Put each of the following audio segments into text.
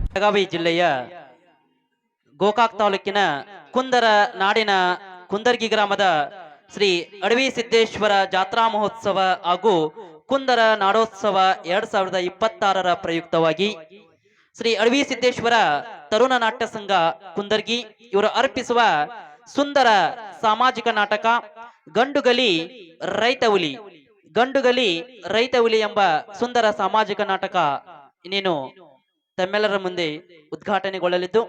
ಬೆಳಗಾವಿ ಜಿಲ್ಲೆಯ ಗೋಕಾಕ್ ತಾಲೂಕಿನ ಕುಂದರ ನಾಡಿನ ಕುಂದರ್ಗಿ ಗ್ರಾಮದ ಶ್ರೀ ಅಡವಿ ಸಿದ್ದೇಶ್ವರ ಜಾತ್ರಾ ಮಹೋತ್ಸವ ಹಾಗೂ ಕುಂದರ ನಾಡೋತ್ಸವ 2026ರ ಪ್ರಯುಕ್ತವಾಗಿ ಶ್ರೀ ಅಡವಿ ಸಿದ್ದೇಶ್ವರ ತರುಣ ನಾಟ್ಯ ಸಂಘ ಕುಂದರ್ಗಿ ಇವರು ಅರ್ಪಿಸುವ ಸುಂದರ ಸಾಮಾಜಿಕ ನಾಟಕ ಗಂಡುಗಲಿ ರೈತ ಹುಲಿ ಗಂಡುಗಲಿ ರೈತ ಹುಲಿ ಎಂಬ ಸುಂದರ ಸಾಮಾಜಿಕ ನಾಟಕ ಇನ್ನೇನು ತಮ್ಮೆಲ್ಲರ ಮುಂದೆ ಉದ್ಘಾಟನೆಗೊಳ್ಳಲಿದ್ದು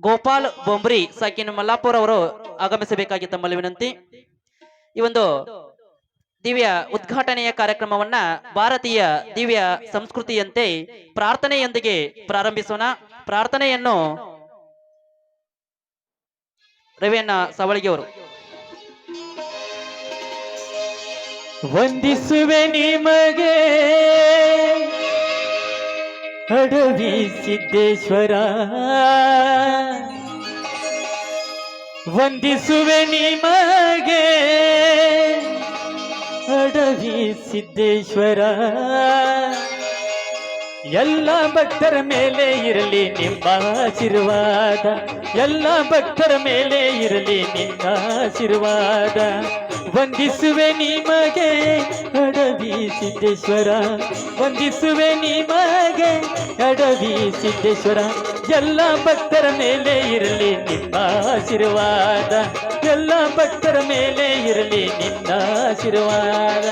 ಗೋಪಾಲ್ ಬೊಂಬ್ರಿ ಸಾಕಿನ ಮಲ್ಲಾಪುರ ಅವರು ಆಗಮಿಸಬೇಕಾಗಿ ತಮ್ಮಲ್ಲಿ ವಿನಂತಿ. ಈ ಒಂದು ದಿವ್ಯ ಉದ್ಘಾಟನೆಯ ಕಾರ್ಯಕ್ರಮವನ್ನ ಭಾರತೀಯ ದಿವ್ಯ ಸಂಸ್ಕೃತಿಯಂತೆ ಪ್ರಾರ್ಥನೆಯೊಂದಿಗೆ ಪ್ರಾರಂಭಿಸೋಣ. ಪ್ರಾರ್ಥನೆಯನ್ನು ರವಿಯಣ್ಣ ಸವಳಗಿ ಅವರು. ವಂದಿಸುವೆ ನಿಮಗೆ ಅಡವಿ ಸಿದ್ದೇಶ್ವರ, ವಂದಿಸುವೆ ನಿಮಗೆ ಅಡವಿ ಸಿದ್ದೇಶ್ವರ. ಎಲ್ಲ ಭಕ್ತರ ಮೇಲೆ ಇರಲಿ ನಿಮ್ಮ ಆಶೀರ್ವಾದ, ಎಲ್ಲ ಭಕ್ತರ ಮೇಲೆ ಇರಲಿ ನಿನ್ನ ಆಶೀರ್ವಾದ. ವಂದಿಸುವೆ ನಿಮಗೆ ಅಡವಿ ಸಿದ್ದೇಶ್ವರ, ವಂದಿಸುವೆ ನಿಮಗೆ ಅಡವಿ ಸಿದ್ದೇಶ್ವರ. ಎಲ್ಲ ಭಕ್ತರ ಮೇಲೆ ಇರಲಿ ನಿಮ್ಮ ಆಶೀರ್ವಾದ, ಎಲ್ಲ ಭಕ್ತರ ಮೇಲೆ ಇರಲಿ ನಿನ್ನ ಆಶೀರ್ವಾದ.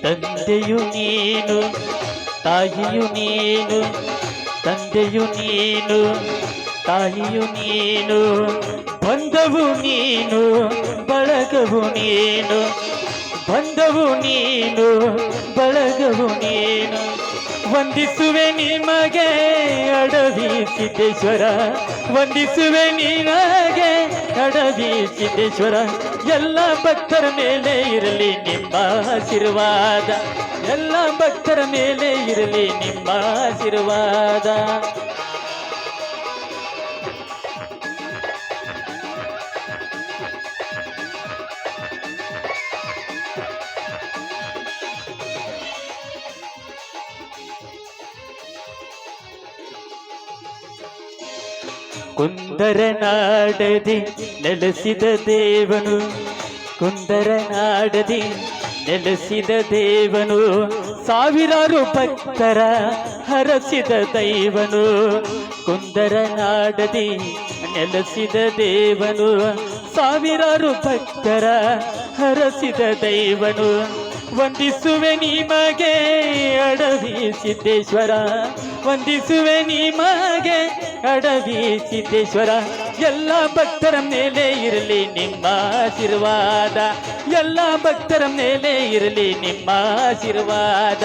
ತಂದೆಯು ನೀನು, ತಾಯಿಯು ನೀನು, ತಂದೆಯು ನೀನು, ತಾಯಿಯು ನೀನು, ಬಂಧವು ನೀನು, ಬಳಗವು ನೀನು, ಬಂಧವು ನೀನು, ಬಳಗವು ನೀನು. ವಂದಿಸುವೆ ನಿಮಗೆ ಅಡವಿ ಸಿದ್ದೇಶ್ವರ, ವಂದಿಸುವೆ ನಿನಗೆ ಅಡವಿ ಸಿದ್ದೇಶ್ವರ. ಎಲ್ಲ ಭಕ್ತರ ಮೇಲೆ ಇರಲಿ ನಿಮ್ಮ ಆಶೀರ್ವಾದ, ಎಲ್ಲ ಭಕ್ತರ ಮೇಲೆ ಇರಲಿ ನಿಮ್ಮ ಆಶೀರ್ವಾದ. ಕುಂದರ ನಾಡದಿ ನೆಲೆಸಿದ ದೇವನು, ಕುಂದರ ನಾಡದಿ ನೆಲೆಸಿದ ದೇವನು, ಸಾವಿರಾರು ಭಕ್ತರ ಹರಸಿದ ದೈವನು. ಕುಂದರ ನಾಡದಿ ನೆಲೆಸಿದ ದೇವನು, ಸಾವಿರಾರು ಭಕ್ತರ ಹರಸಿದ ದೈವನು. ವಂದಿಸುವೆ ನಿಮಗೆ ಅಡವಿ ಸಿದ್ದೇಶ್ವರ, ವಂದಿಸುವೆ ನಿಮಗೆ ಅಡವಿ ಸಿದ್ದೇಶ್ವರ. ಎಲ್ಲ ಭಕ್ತರ ಮೇಲೆ ಇರಲಿ ನಿಮ್ಮ ಆಶೀರ್ವಾದ, ಎಲ್ಲ ಭಕ್ತರ ಮೇಲೆ ಇರಲಿ ನಿಮ್ಮ ಆಶೀರ್ವಾದ,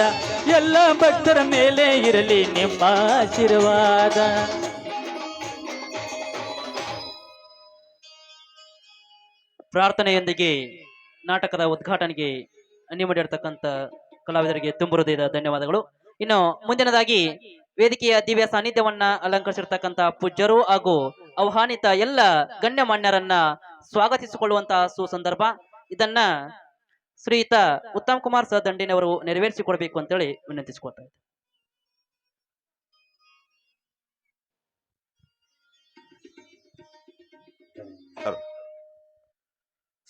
ಎಲ್ಲ ಭಕ್ತರ ಮೇಲೆ ಇರಲಿ ನಿಮ್ಮ ಆಶೀರ್ವಾದ. ಪ್ರಾರ್ಥನೆಯೊಂದಿಗೆ ನಾಟಕದ ಉದ್ಘಾಟನೆಗೆ ಅನಿಮಡಿರ್ತಕ್ಕಂಥ ಕಲಾವಿದರಿಗೆ ತುಂಬ ಹೃದಯದ ಧನ್ಯವಾದಗಳು. ಇನ್ನು ಮುಂದಿನದಾಗಿ ವೇದಿಕೆಯ ದಿವ್ಯ ಸಾನ್ನಿಧ್ಯವನ್ನ ಅಲಂಕರಿಸಿರ್ತಕ್ಕಂಥ ಪೂಜ್ಯರು ಹಾಗೂ ಆಹ್ವಾನಿತ ಎಲ್ಲ ಗಣ್ಯಮಾನ್ಯರನ್ನ ಸ್ವಾಗತಿಸಿಕೊಳ್ಳುವಂತಹ ಸುಸಂದರ್ಭ. ಇದನ್ನ ಶ್ರೀಯುತ ಉತ್ತಮ್ ಕುಮಾರ್ ಸದಂಡಿನವರು ನೆರವೇರಿಸಿಕೊಡ್ಬೇಕು ಅಂತೇಳಿ ವಿನಂತಿಸಿಕೊಳ್ತಾ ಇದ್ದಾರೆ.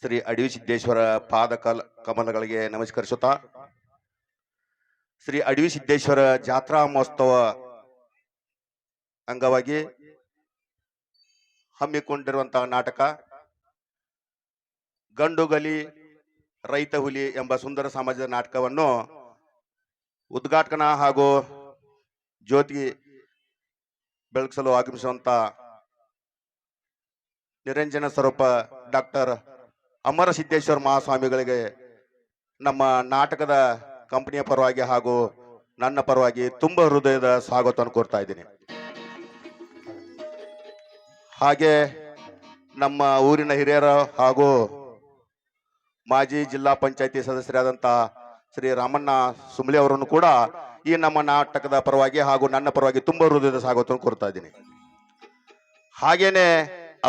ಶ್ರೀ ಅಡವಿ ಸಿದ್ದೇಶ್ವರ ಪಾದ ಕಮಲಗಳಿಗೆ ನಮಸ್ಕರಿಸುತ್ತಾ, ಶ್ರೀ ಅಡವಿ ಸಿದ್ದೇಶ್ವರ ಜಾತ್ರಾ ಮಹೋತ್ಸವ ಅಂಗವಾಗಿ ಹಮ್ಮಿಕೊಂಡಿರುವಂತಹ ನಾಟಕ ಗಂಡುಗಲಿ ರೈತ ಹುಲಿ ಎಂಬ ಸುಂದರ ಸಮಾಜದ ನಾಟಕವನ್ನು ಉದ್ಘಾಟನಾ ಹಾಗೂ ಜ್ಯೋತಿ ಬೆಳಗಿಸಲು ಆಗಮಿಸುವಂತ ನಿರಂಜನ ಸ್ವರೂಪ ಡಾಕ್ಟರ್ ಅಮರ ಸಿದ್ದೇಶ್ವರ ಮಹಾಸ್ವಾಮಿಗಳಿಗೆ ನಮ್ಮ ನಾಟಕದ ಕಂಪನಿಯ ಪರವಾಗಿ ಹಾಗೂ ನನ್ನ ಪರವಾಗಿ ತುಂಬ ಹೃದಯದ ಸ್ವಾಗತವನ್ನು ಕೋರ್ತಾ ಇದ್ದೀನಿ. ಹಾಗೆ ನಮ್ಮ ಊರಿನ ಹಿರಿಯರ ಹಾಗೂ ಮಾಜಿ ಜಿಲ್ಲಾ ಪಂಚಾಯತಿ ಸದಸ್ಯರಾದಂಥ ಶ್ರೀ ರಾಮಣ್ಣ ಸುಮ್ಲಿ ಅವರನ್ನು ಕೂಡ ಈ ನಮ್ಮ ನಾಟಕದ ಪರವಾಗಿ ಹಾಗೂ ನನ್ನ ಪರವಾಗಿ ತುಂಬ ಹೃದಯದ ಸ್ವಾಗತವನ್ನು ಕೋರ್ತಾ ಇದ್ದೀನಿ. ಹಾಗೇನೆ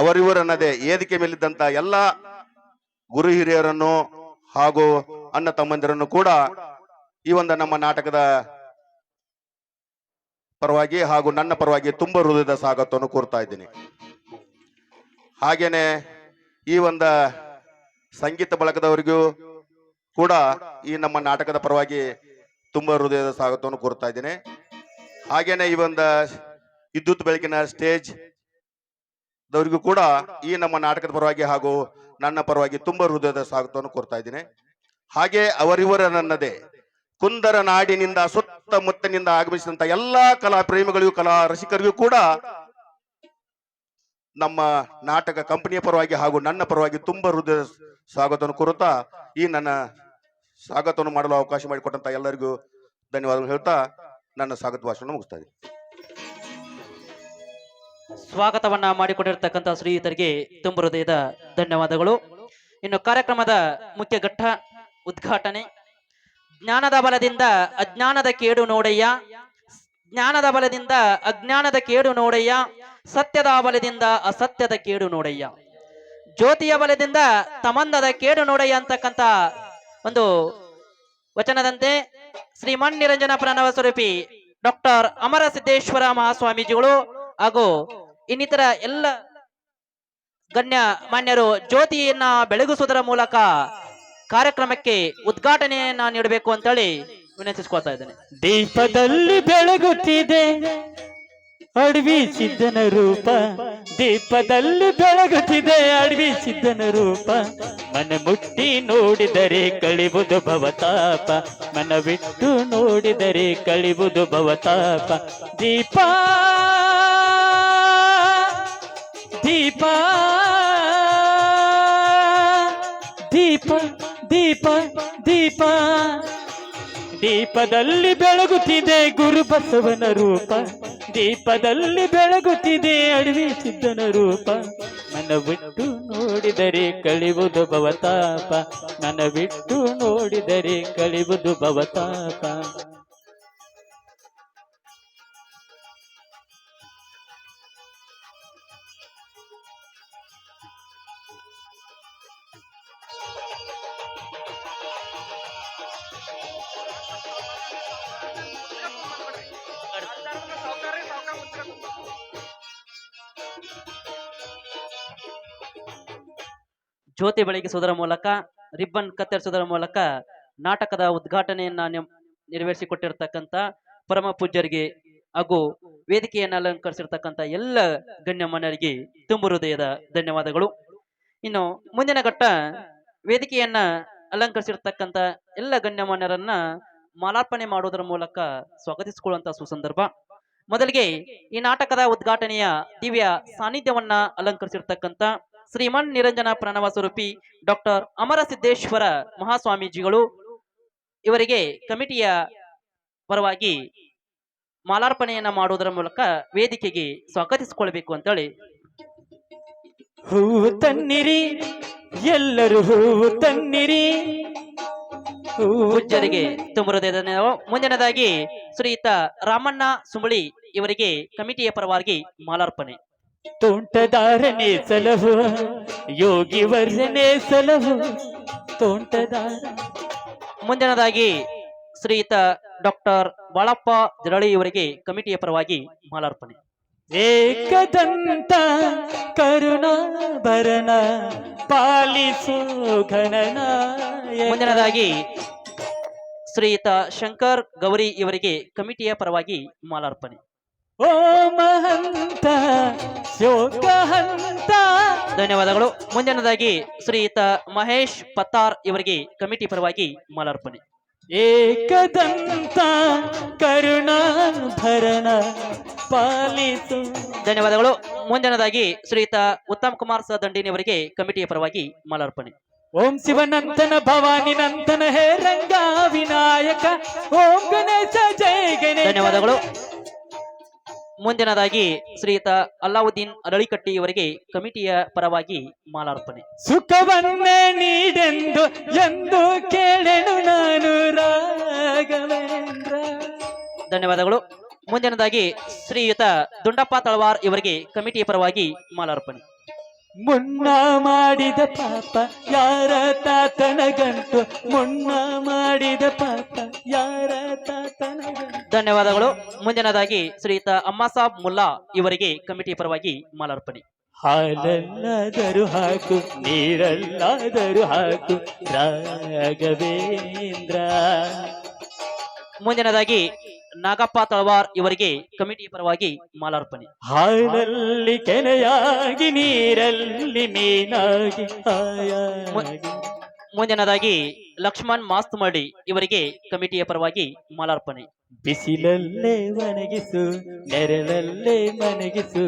ಅವರಿವರನ್ನದೇ ವೇದಿಕೆ ಮೇಲಿದ್ದಂತ ಎಲ್ಲ ಗುರು ಹಿರಿಯರನ್ನು ಹಾಗೂ ಅಣ್ಣ ತಮ್ಮಂದಿರನ್ನು ಕೂಡ ಈ ಒಂದು ನಮ್ಮ ನಾಟಕದ ಪರವಾಗಿ ಹಾಗೂ ನನ್ನ ಪರವಾಗಿ ತುಂಬ ಹೃದಯದ ಸ್ವಾಗತವನ್ನು ಕೋರ್ತಾ ಇದ್ದೀನಿ. ಹಾಗೇನೆ ಈ ಒಂದು ಸಂಗೀತ ಬಳಗದವರಿಗೂ ಕೂಡ ಈ ನಮ್ಮ ನಾಟಕದ ಪರವಾಗಿ ತುಂಬ ಹೃದಯದ ಸ್ವಾಗತವನ್ನು ಕೋರ್ತಾ ಇದ್ದೀನಿ. ಹಾಗೇನೆ ಈ ಒಂದು ವಿದ್ಯುತ್ ಬೆಳಕಿನ ಸ್ಟೇಜ್ ದವರಿಗೂ ಕೂಡ ಈ ನಮ್ಮ ನಾಟಕದ ಪರವಾಗಿ ಹಾಗೂ ನನ್ನ ಪರವಾಗಿ ತುಂಬ ಹೃದಯದ ಸ್ವಾಗತವನ್ನು ಕೋರ್ತಾ ಇದ್ದೀನಿ. ಹಾಗೆ ಅವರಿವರನ್ನದೇ ಕುಂದರ ನಾಡಿನಿಂದ ಸುತ್ತಮುತ್ತಲಿನಿಂದ ಆಗಮಿಸಿದಂತ ಎಲ್ಲಾ ಕಲಾ ಪ್ರೇಮಿಗಳಿಗೂ ಕಲಾ ರಸಿಕರಿಗೂ ಕೂಡ ನಮ್ಮ ನಾಟಕ ಕಂಪನಿಯ ಪರವಾಗಿ ಹಾಗೂ ನನ್ನ ಪರವಾಗಿ ತುಂಬ ಹೃದಯದ ಸ್ವಾಗತವನ್ನು ಕೋರುತ್ತಾ ಈ ನನ್ನ ಸ್ವಾಗತವನ್ನು ಮಾಡಲು ಅವಕಾಶ ಮಾಡಿಕೊಟ್ಟಂತ ಎಲ್ಲರಿಗೂ ಧನ್ಯವಾದಗಳು ಹೇಳ್ತಾ ನನ್ನ ಸ್ವಾಗತ ಭಾಷಣ ಮುಗಿಸ್ತಾ ಇದ್ದೀನಿ. ಸ್ವಾಗತವನ್ನ ಮಾಡಿಕೊಂಡಿರ್ತಕ್ಕಂಥ ಶ್ರೀಯುತರಿಗೆ ತುಂಬ ಹೃದಯದ ಧನ್ಯವಾದಗಳು. ಇನ್ನು ಕಾರ್ಯಕ್ರಮದ ಮುಖ್ಯ ಘಟ್ಟ ಉದ್ಘಾಟನೆ. ಜ್ಞಾನದ ಬಲದಿಂದ ಅಜ್ಞಾನದ ಕೇಡು ನೋಡಯ್ಯ, ಜ್ಞಾನದ ಬಲದಿಂದ ಅಜ್ಞಾನದ ಕೇಡು ನೋಡಯ್ಯ, ಸತ್ಯದ ಬಲದಿಂದ ಅಸತ್ಯದ ಕೇಡು ನೋಡಯ್ಯ, ಜ್ಯೋತಿಯ ಬಲದಿಂದ ತಮಂದದ ಕೇಡು ನೋಡಯ್ಯ ಅಂತಕ್ಕಂಥ ಒಂದು ವಚನದಂತೆ ಶ್ರೀಮನ್ ನಿರಂಜನ ಪ್ರಣವ ಸ್ವರೂಪಿ ಡಾಕ್ಟರ್ ಅಮರ ಸಿದ್ದೇಶ್ವರ ಮಹಾಸ್ವಾಮೀಜಿಗಳು ಹಾಗೂ ಇನ್ನಿತರ ಎಲ್ಲ ಗಣ್ಯ ಮಾನ್ಯರು ಜ್ಯೋತಿಯನ್ನ ಬೆಳಗಿಸುವುದರ ಮೂಲಕ ಕಾರ್ಯಕ್ರಮಕ್ಕೆ ಉದ್ಘಾಟನೆಯನ್ನ ನೀಡಬೇಕು ಅಂತೇಳಿ ವಿನಂತಿಸ್ಕೊಳ್ತಾ ಇದ್ದೇನೆ. ದೀಪದಲ್ಲಿ ಬೆಳಗುತ್ತಿದೆ ಅಡವಿ ಸಿದ್ಧನ ರೂಪ, ದೀಪದಲ್ಲಿ ಬೆಳಗುತ್ತಿದೆ ಅಡವಿ ಸಿದ್ಧನ ರೂಪ, ಮನ ಮುಟ್ಟಿ ನೋಡಿದರೆ ಕಳಿಬುದು ಭವತಾಪ, ಮನವಿಟ್ಟು ನೋಡಿದರೆ ಕಳಿಬುದು ಭವತಾಪ. ದೀಪ ದೀಪ ದೀಪ ದೀಪ ದೀಪ, ದೀಪದಲ್ಲಿ ಬೆಳಗುತ್ತಿದೆ ಗುರು ಬಸವನ ರೂಪ, ದೀಪದಲ್ಲಿ ಬೆಳಗುತ್ತಿದೆ ಅಡವಿ ಸಿದ್ಧನ ರೂಪ, ಮನವಿಟ್ಟು ನೋಡಿದರೆ ಕಳಿವುದು ಭವತಾಪ, ಮನವಿಟ್ಟು ನೋಡಿದರೆ ಕಳಿವುದು ಭವತಾಪ. ಜ್ಯೋತಿ ಬೆಳಗಿಸುವುದರ ಮೂಲಕ, ರಿಬ್ಬನ್ ಕತ್ತರಿಸುವುದರ ಮೂಲಕ ನಾಟಕದ ಉದ್ಘಾಟನೆಯನ್ನ ನೆರವೇರಿಸಿಕೊಟ್ಟಿರ್ತಕ್ಕಂಥ ಪರಮ ಪೂಜ್ಯರಿಗೆ ಹಾಗೂ ವೇದಿಕೆಯನ್ನು ಅಲಂಕರಿಸಿರ್ತಕ್ಕಂಥ ಎಲ್ಲ ಗಣ್ಯಮಾನ್ಯರಿಗೆ ತುಂಬ ಹೃದಯದ ಧನ್ಯವಾದಗಳು. ಇನ್ನು ಮುಂದಿನ ಘಟ್ಟ ವೇದಿಕೆಯನ್ನ ಅಲಂಕರಿಸಿರ್ತಕ್ಕಂಥ ಎಲ್ಲ ಗಣ್ಯಮಾನ್ಯರನ್ನ ಮಾಲಾರ್ಪಣೆ ಮಾಡುವುದರ ಮೂಲಕ ಸ್ವಾಗತಿಸಿಕೊಳ್ಳುವಂತ ಸುಸಂದರ್ಭ. ಮೊದಲಿಗೆ ಈ ನಾಟಕದ ಉದ್ಘಾಟನೆಯ ದಿವ್ಯ ಸಾನ್ನಿಧ್ಯವನ್ನ ಅಲಂಕರಿಸಿರ್ತಕ್ಕಂಥ ಶ್ರೀಮನ್ ನಿರಂಜನ ಪ್ರಣವ ಸ್ವರೂಪಿ ಡಾಕ್ಟರ್ ಅಮರ ಸಿದ್ದೇಶ್ವರ ಮಹಾಸ್ವಾಮೀಜಿಗಳು ಇವರಿಗೆ ಕಮಿಟಿಯ ಪರವಾಗಿ ಮಾಲಾರ್ಪಣೆಯನ್ನ ಮಾಡುವುದರ ಮೂಲಕ ವೇದಿಕೆಗೆ ಸ್ವಾಗತಿಸಿಕೊಳ್ಬೇಕು ಅಂತೇಳಿ. ಹೂವು ತನ್ನಿರಿ ಎಲ್ಲರೂ ಹೂವು ತನ್ನಿರಿ. ಪೂಜ್ಯರಿಗೆ ತುಂಬ ಹೃದಯದ ಧನ್ಯವಾದ. ಮುಂದಿನದಾಗಿ ಶ್ರೀಯುತ ರಾಮಣ್ಣ ಸುಂಬಳಿ ಇವರಿಗೆ ಕಮಿಟಿಯ ಪರವಾಗಿ ಮಾಲಾರ್ಪಣೆ. ತೋಂಟದಾರನೇ ಸಲಹು ಯೋಗಿ ವರ್ಯನೇ ಸಲಹು ತೋಂಟದಾರ. ಮುಂದಿನದಾಗಿ ಶ್ರೀಯುತ ಡಾಕ್ಟರ್ ಬಾಳಪ್ಪ ಜರಳಿ ಇವರಿಗೆ ಕಮಿಟಿಯ ಪರವಾಗಿ ಮಾಲಾರ್ಪಣೆ. ಏಕದಂತ ಕರುಣಾಭರಣ ಪಾಲಿಸು ಘನನಾಯ. ಮುಂದಿನದಾಗಿ ಶ್ರೀಯುತ ಶಂಕರ್ ಗೌರಿ ಇವರಿಗೆ ಕಮಿಟಿಯ ಪರವಾಗಿ ಮಾಲಾರ್ಪಣೆ. ಓ ಮಹಂತ ಶೋಕಹಂತ. ಧನ್ಯವಾದಗಳು. ಮುಂದಿನದಾಗಿ ಶ್ರೀಯುತ ಮಹೇಶ್ ಪತ್ತಾರ್ ಇವರಿಗೆ ಕಮಿಟಿ ಪರವಾಗಿ ಮಾಲಾರ್ಪಣೆ. ಏಕದಂತ ಕರುಣಾಭರಣ ಪಾಲಿಸು. ಧನ್ಯವಾದಗಳು. ಮುಂದಿನದಾಗಿ ಶ್ರೀಯುತ ಉತ್ತಮ್ ಕುಮಾರ್ ಸದಂಡಿನಿ ಅವರಿಗೆ ಕಮಿಟಿಯ ಪರವಾಗಿ ಮಾಲಾರ್ಪಣೆ. ಓಂ ಶಿವನಂತನ ಭವಾನಿ ನಂತನ ಹೇ ರಂಗ ವಿನಾಯಕ ಓಂ ಗಣೇಶ ಜಯ ಗಣೇಶ. ಧನ್ಯವಾದಗಳು. ಮುಂದಿನದಾಗಿ ಶ್ರೀಯುತ ಅಲ್ಲಾವುದ್ದೀನ್ ಅರಳಿಕಟ್ಟಿ ಇವರಿಗೆ ಕಮಿಟಿಯ ಪರವಾಗಿ ಮಾಲಾರ್ಪಣೆ. ಸುಖವನ್ನೇ ನೀಡೆಂದು ಎಂದು ಕೇಳೆನು ನಾನು ರಾಘವೇಂದ್ರ. ಧನ್ಯವಾದಗಳು. ಮುಂದಿನದಾಗಿ ಶ್ರೀಯುತ ದುಂಡಪ್ಪ ತಳವಾರ್ ಇವರಿಗೆ ಕಮಿಟಿಯ ಪರವಾಗಿ ಮಾಲಾರ್ಪಣೆ. ಮುನ್ನ ಮಾಡಿದ ಪಾಪ ಯಾರ ತಾತನ ಗಂಟು, ಮುನ್ನ ಮಾಡಿದ ಪಾಪ ಯಾರ ತಾತನ ಗಂಟು. ಧನ್ಯವಾದಗಳು. ಮುಂದಿನದಾಗಿ ಶ್ರೀಯುತ ಅಮ್ಮಾಸಾಬ್ ಮುಲ್ಲಾ ಇವರಿಗೆ ಕಮಿಟಿಯ ಪರವಾಗಿ ಮಾಲಾರ್ಪಣೆ. ಹಾಲಲ್ಲಾದರೂ ಹಾಕು ನೀರಲ್ಲಾದರೂ ಹಾಕು ರಾಘವೇಂದ್ರ. ಮುಂದಿನದಾಗಿ ನಾಗಪ್ಪ ತಳವಾರ್ ಇವರಿಗೆ ಕಮಿಟಿಯ ಪರವಾಗಿ ಮಾಲಾರ್ಪಣೆ. ಹಾಲಲ್ಲಿ ಕೆನೆಯಾಗಿ ನೀರಲ್ಲಿ ಮೀನಾಗಿ ಹಾಯಾಗಿ. ಮುಂದಿನದಾಗಿ ಲಕ್ಷ್ಮಣ್ ಮಾಸ್ತಮಡಿ ಇವರಿಗೆ ಕಮಿಟಿಯ ಪರವಾಗಿ ಮಾಲಾರ್ಪಣೆ. ಬಿಸಿಲಲ್ಲೇ ಒಣಗಿಸು ನೆರಳಲ್ಲೇ ಮನಗಿಸು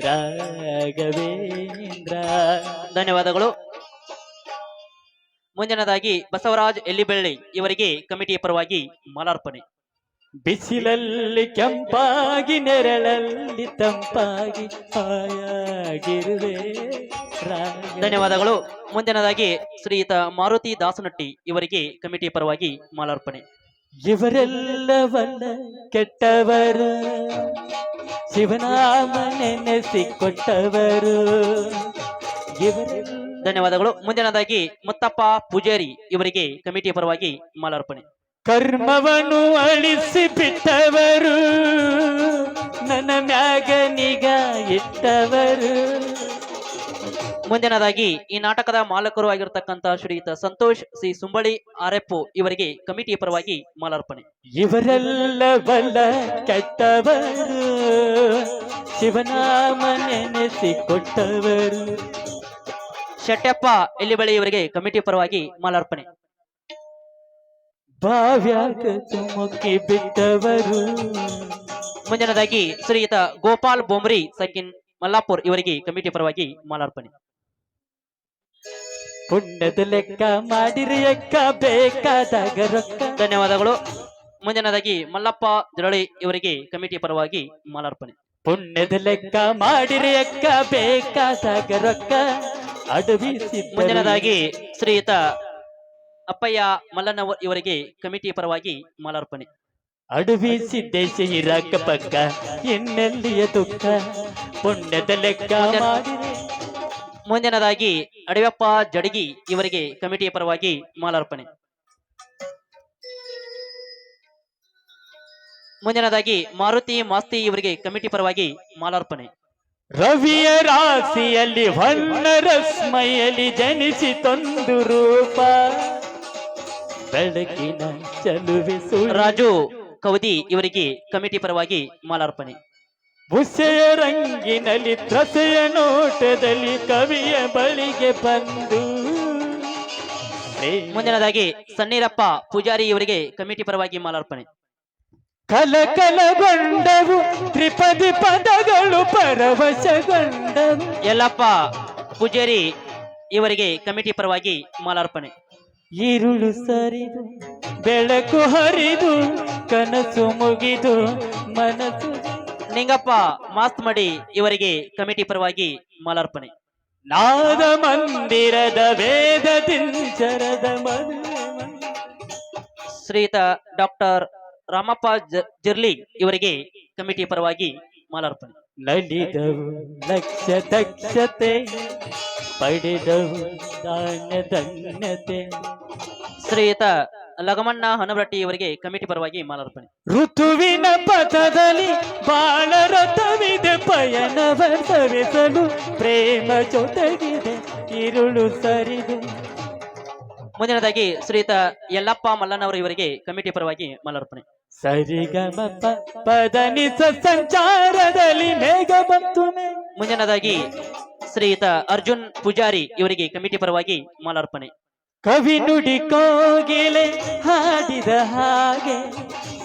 ರಾಘವೇಂದ್ರ. ಧನ್ಯವಾದಗಳು. ಮುಂದಿನದಾಗಿ ಬಸವರಾಜ್ ಎಲ್ಲಿಬೆಳ್ಳಿ ಇವರಿಗೆ ಕಮಿಟಿಯ ಪರವಾಗಿ ಮಾಲಾರ್ಪಣೆ. ಬಿಸಿಲಲ್ಲಿ ಕೆಂಪಾಗಿ ನೆರಳಲ್ಲಿ ತಂಪಾಗಿ ಹಾಯಾಗಿರುವೆ ರಾಘವೇಂದ್ರ. ಧನ್ಯವಾದಗಳು. ಮುಂದಿನದಾಗಿ ಶ್ರೀಯುತ ಮಾರುತಿ ದಾಸನಟ್ಟಿ ಇವರಿಗೆ ಕಮಿಟಿಯ ಪರವಾಗಿ ಮಾಲಾರ್ಪಣೆ. ಇವರೆಲ್ಲವನ್ನ ಕೆಟ್ಟವರು ಶಿವನಾಮ ನೆನೆಸಿಕೊಟ್ಟವರು ಇವರೆಲ್ಲ. ಧನ್ಯವಾದಗಳು. ಮುಂದಿನದಾಗಿ ಮುತ್ತಪ್ಪ ಪೂಜಾರಿ ಇವರಿಗೆ ಕಮಿಟಿಯ ಪರವಾಗಿ ಮಾಲಾರ್ಪಣೆ. ಕರ್ಮವನ್ನು ಅಳಿಸಿ ಬಿಟ್ಟವರು ನನ್ನ ಮ್ಯಾಗ ನಿಗಾ ಇಟ್ಟವರು. ಮುಂದಿನದಾಗಿ ಈ ನಾಟಕದ ಮಾಲಕರು ಆಗಿರ್ತಕ್ಕಂಥ ಶ್ರೀಯುತ ಸಂತೋಷ್ ಸಿ ಸುಂಬಳಿ ಆರ್ಎಫ್ ಇವರಿಗೆ ಕಮಿಟಿಯ ಪರವಾಗಿ ಮಾಲಾರ್ಪಣೆ. ಇವರೆಲ್ಲ ಬಲ್ಲ ಕೆಟ್ಟವರು ಶಿವನಾಮ ನೆನೆಸಿಕೊಟ್ಟವರು. ಶೆಟ್ಟಪ್ಪ ಎಲ್ಲಿಬಳಿ ಇವರಿಗೆ ಕಮಿಟಿಯ ಪರವಾಗಿ ಮಾಲಾರ್ಪಣೆ. ಭಾವ್ಯಾಗ ತುಮುಕಿ ಬಿಟ್ಟವರು. ಮುಂದಿನದಾಗಿ ಶ್ರೀಯುತ ಗೋಪಾಲ್ ಬೊಮ್ರಿ ಸಕಿನ್ ಮಲ್ಲಾಪುರ್ ಇವರಿಗೆ ಕಮಿಟಿಯ ಪರವಾಗಿ ಮಾಲಾರ್ಪಣೆ. ಪುಣ್ಯದ ಲೆಕ್ಕ ಮಾಡಿರಿ ಅಕ್ಕ ಬೇಕಾದಾಗ ರೊಕ್ಕ. ಧನ್ಯವಾದಗಳು. ಮುಂದಿನದಾಗಿ ಮಲ್ಲಪ್ಪ ಜರಳಿ ಇವರಿಗೆ ಕಮಿಟಿಯ ಪರವಾಗಿ ಮಾಲಾರ್ಪಣೆ. ಪುಣ್ಯದ ಲೆಕ್ಕ ಮಾಡಿರಿ ಅಕ್ಕ ಬೇಕಾದಾಗ ರೊಕ್ಕ ಅಡವಿ. ಮುಂದಿನದಾಗಿ ಶ್ರೀಯುತ ಅಪ್ಪಯ್ಯ ಮಲ್ಲನವರ್ ಇವರಿಗೆ ಕಮಿಟಿಯ ಪರವಾಗಿ ಮಾಲಾರ್ಪಣೆ. ಅಡವಿ ಸಿದ್ದೇಶ ಇರಾಕ ಪಕ್ಕ ಎನ್ನೆಲ್ಲಿಯ ದುಃಖ ಪುಣ್ಯದ ಲೆಕ್ಕ ಮಾಡಿರಿ. ಮುಂದಿನದಾಗಿ ಅಡವೆಪ್ಪ ಜಡಗಿ ಇವರಿಗೆ ಕಮಿಟಿಯ ಪರವಾಗಿ ಮಾಲಾರ್ಪಣೆ. ಮುಂದಿನದಾಗಿ ಮಾರುತಿ ಮಾಸ್ತಿ ಇವರಿಗೆ ಕಮಿಟಿ ಪರವಾಗಿ ಮಾಲಾರ್ಪಣೆ. ರವಿಯ ರಾಶಿಯಲ್ಲಿ ಹೊನ್ನ ರಸ್ಮೈಯಲ್ಲಿ ಜನಿಸಿತೊಂದು ರೂಪ ಬೆಳಕಿನ ಚಲುವೆ ರಾಜು ಕವದಿ ಇವರಿಗೆ ಕಮಿಟಿ ಪರವಾಗಿ ಮಾಲಾರ್ಪಣೆ. ಬುಸೆಯ ರಂಗಿನಲ್ಲಿ ತ್ರಸೆಯ ನೋಟದಲ್ಲಿ ಕವಿಯ ಬಳಿಗೆ ಬಂದು. ಮುಂದಿನದಾಗಿ ಸಣ್ಣೀರಪ್ಪ ಪೂಜಾರಿ ಇವರಿಗೆ ಕಮಿಟಿ ಪರವಾಗಿ ಮಾಲಾರ್ಪಣೆ. ಕಲಕಲಗೊಂಡವು ತ್ರಿಪದಿ ಪದಗಳು ಪರವಶಗೊಂಡವು. ಯಲ್ಲಪ್ಪ ಪೂಜಾರಿ ಇವರಿಗೆ ಕಮಿಟಿ ಪರವಾಗಿ ಮಾಲಾರ್ಪಣೆ. ഇരുಳು ಸರಿದು ಬೆಳಕು ಹರಿದು ಕನಸು ಮುಗಿದು ಮನಸ್ಸು. ನಿಂಗಪ್ಪ ಮಾಸ್ತಮಡಿ ಇವರಿಗೆ ಕಮಿಟಿ ಪರವಾಗಿ ಮಾಲಾರ್ಪಣೆ. ನಾದ ಮಂದಿರದ ವೇದ ದಿಂಚರದ ಶ್ರೀಯುತ ಡಾಕ್ಟರ್ ರಾಮಪ್ಪ ಜಿರ್ಲಿ ಇವರಿಗೆ ಕಮಿಟಿ ಪರವಾಗಿ ಮಾಲಾರ್ಪಣೆ. ನಲಿದವು ಲಕ್ಷ ದಕ್ಷತೆ ಪಡೆದವು ದಾನ್ಯ ಧನ್ಯತೆ. ಶ್ರೀಯುತ ಲಗಮಣ್ಣ ಹನಬ್ರಟ್ಟಿ ಇವರಿಗೆ ಕಮಿಟಿ ಪರವಾಗಿ ಮಾಲಾರ್ಪಣೆ. ಋತುವಿನ ಪಥದಲ್ಲಿ ಬಾಳ ರಥವಿದೆ ಪಯಣವ ಸವಿಸಲು ಪ್ರೇಮ ಜೊತೆಗಿದೆ ഇരുಳು ಸರಿದು. ಮುಂದಿನದಾಗಿ ಶ್ರೀಯುತ ಯಲ್ಲಪ್ಪ ಮಲ್ಲನವರು ಇವರಿಗೆ ಕಮಿಟಿ ಪರವಾಗಿ ಮಾಲಾರ್ಪಣೆ. ಸರಿಗಮ ಪದನಿಸ ಸಂಚಾರದಲ್ಲಿ ಮೇಘ ಬಂತು. ಮುಂದಿನದಾಗಿ ಶ್ರೀಯುತ ಅರ್ಜುನ್ ಪೂಜಾರಿ ಇವರಿಗೆ ಕಮಿಟಿ ಪರವಾಗಿ ಮಾಲಾರ್ಪಣೆ. ಕವಿ ನುಡಿ ಕೋಗಿಲೆ ಹಾಡಿದ ಹಾಗೆ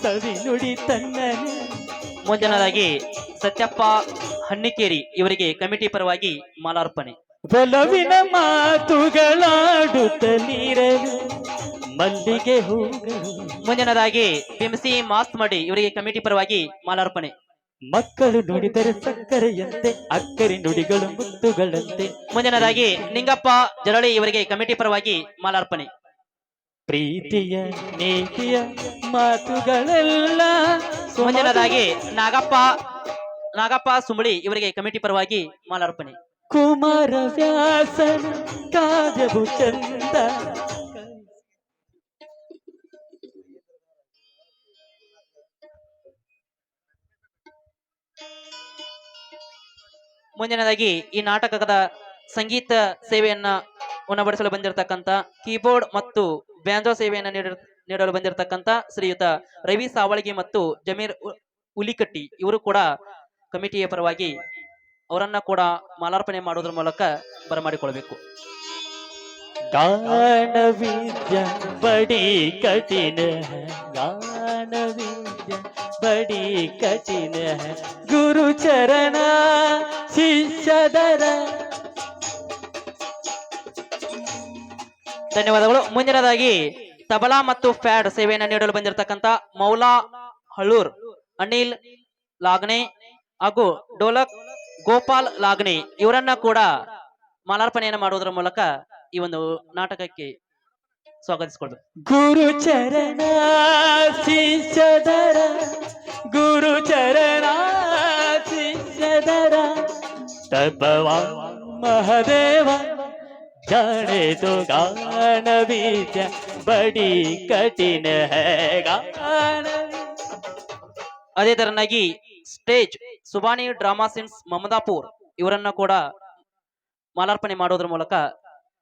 ಸವಿ ನುಡಿ ತನ್ನನೆ. ಮುಂದಿನದಾಗಿ ಸತ್ಯಪ್ಪ ಹನ್ನಿಕೇರಿ ಇವರಿಗೆ ಕಮಿಟಿ ಪರವಾಗಿ ಮಾಲಾರ್ಪಣೆ. ಬಲವಿನ ಮಾತುಗಳಾಡುತ್ತಲಿರಲು ಮಲ್ಲಿಗೆ ಹೂಗಳು. ಮುಂದಿನದಾಗಿ ಬಿಂಸಿ ಮಾಸ್ತಮಡಿ ಇವರಿಗೆ ಕಮಿಟಿ ಪರವಾಗಿ ಮಾಲಾರ್ಪಣೆ. ಮಕ್ಕಳು ನುಡಿದರೆ ಸಕ್ಕರೆಯಂತೆ ಅಕ್ಕರೆ ನುಡಿಗಳು ಮುತ್ತುಗಳಂತೆ. ಮುಂದಿನದಾಗಿ ನಿಂಗಪ್ಪ ಜರಳಿ ಇವರಿಗೆ ಕಮಿಟಿ ಪರವಾಗಿ ಮಾಲಾರ್ಪಣೆ. ಪ್ರೀತಿಯ ನೀತಿಯ ಮಾತುಗಳೆಲ್ಲ ಮುಂದಿನದಾಗಿ ನಾಗಪ್ಪ ಸುಂಬಳಿ ಇವರಿಗೆ ಕಮಿಟಿ ಪರವಾಗಿ ಮಾಲಾರ್ಪಣೆ. ಕುಮಾರ ವ್ಯಾಸನ ಕಾವ್ಯವು ಚಂದ. ಮುಂದಿನದಾಗಿ ಈ ನಾಟಕದ ಸಂಗೀತ ಸೇವೆಯನ್ನ ಉಣಬಡಿಸಲು ಬಂದಿರತಕ್ಕಂತ ಕೀಬೋರ್ಡ್ ಮತ್ತು ಬ್ಯಾಂಜೋ ಸೇವೆಯನ್ನು ನೀಡಲು ಬಂದಿರತಕ್ಕಂತ ಶ್ರೀಯುತ ರವಿ ಸಾವಳಗಿ ಮತ್ತು ಜಮೀರ್ ಉಲಿಕಟ್ಟಿ ಇವರು ಕೂಡ ಕಮಿಟಿಯ ಪರವಾಗಿ ಅವರನ್ನ ಕೂಡ ಮಾಲಾರ್ಪಣೆ ಮಾಡುವುದರ ಮೂಲಕ ಬರಮಾಡಿಕೊಳ್ಬೇಕು. गान विद्या बड़ी कठिन है, गान विद्या बड़ी कठिन है, गुरु चरण शिष्य दर. ಧನ್ಯವಾದಗಳು. ಮುಂದಿನದಾಗಿ ತಬಲಾ ಮತ್ತು ಫ್ಯಾಡ್ ಸೇವೆಯನ್ನು ನೀಡಲು ಬಂದಿರತಕ್ಕಂತ ಮೌಲಾ ಹಳ್ಳೂರ್, ಅನಿಲ್ ಲಾಗ್ನೆ ಹಾಗೂ ಡೋಲಕ್ ಗೋಪಾಲ್ ಲಾಗ್ನೆ ಇವರನ್ನ ಕೂಡ ಮಾಲಾರ್ಪಣೆಯನ್ನು ಮಾಡುವುದರ ಮೂಲಕ ಈ ಒಂದು ನಾಟಕಕ್ಕೆ ಸ್ವಾಗತಿಸಿಕೊಳ್ಬೇಕು. ಗುರು ಚರಣ ಶಿಷ್ಯದರ, ಗುರು ಚರಣ ಶಿಷ್ಯದರ, ತಪವಾ ಮಹದೇವ ಜಾಣೆ तो गान विद्या बड़ी कठिन है, गान. ಅದೇ ತರನಾಗಿ stage Subhani drama since Mamadapur ಇವರನ್ನ ಕೂಡ ಮಾಲಾರ್ಪಣೆ ಮಾಡೋದ್ರ ಮೂಲಕ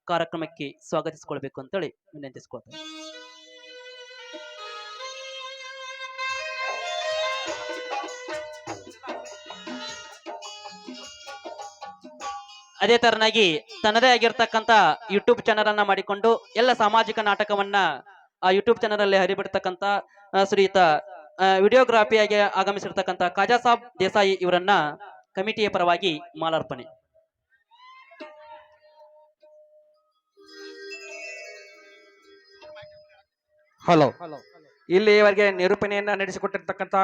ಕಾರ್ಯಕ್ರಮಕ್ಕೆ ಸ್ವಾಗತಿಸಿಕೊಳ್ಬೇಕು ಅಂತೇಳಿ ವಿನಂತಿಸಿಕೊಳ್ತೇನೆ. ಅದೇ ತರನಾಗಿ ತನ್ನದೇ ಆಗಿರ್ತಕ್ಕಂತ ಯೂಟ್ಯೂಬ್ ಚಾನಲ್ ಅನ್ನ ಮಾಡಿಕೊಂಡು ಎಲ್ಲ ಸಾಮಾಜಿಕ ನಾಟಕವನ್ನ ಆ ಯೂಟ್ಯೂಬ್ ಚಾನಲ್ ಅಲ್ಲಿ ಹರಿಬಿಡ್ತಕ್ಕಂತ ಶ್ರೀಯುತ ವಿಡಿಯೋಗ್ರಾಫಿಯಾಗಿ ಆಗಮಿಸಿರ್ತಕ್ಕಂತ ಖಾಜಾ ಸಾಬ್ ದೇಸಾಯಿ ಇವರನ್ನ ಕಮಿಟಿಯ ಪರವಾಗಿ ಮಾಲಾರ್ಪಣೆ. ಹಲೋ, ಇಲ್ಲಿವರೆಗೆ ನಿರೂಪಣೆಯನ್ನ ನಡೆಸಿಕೊಟ್ಟಿರ್ತಕ್ಕಂಥ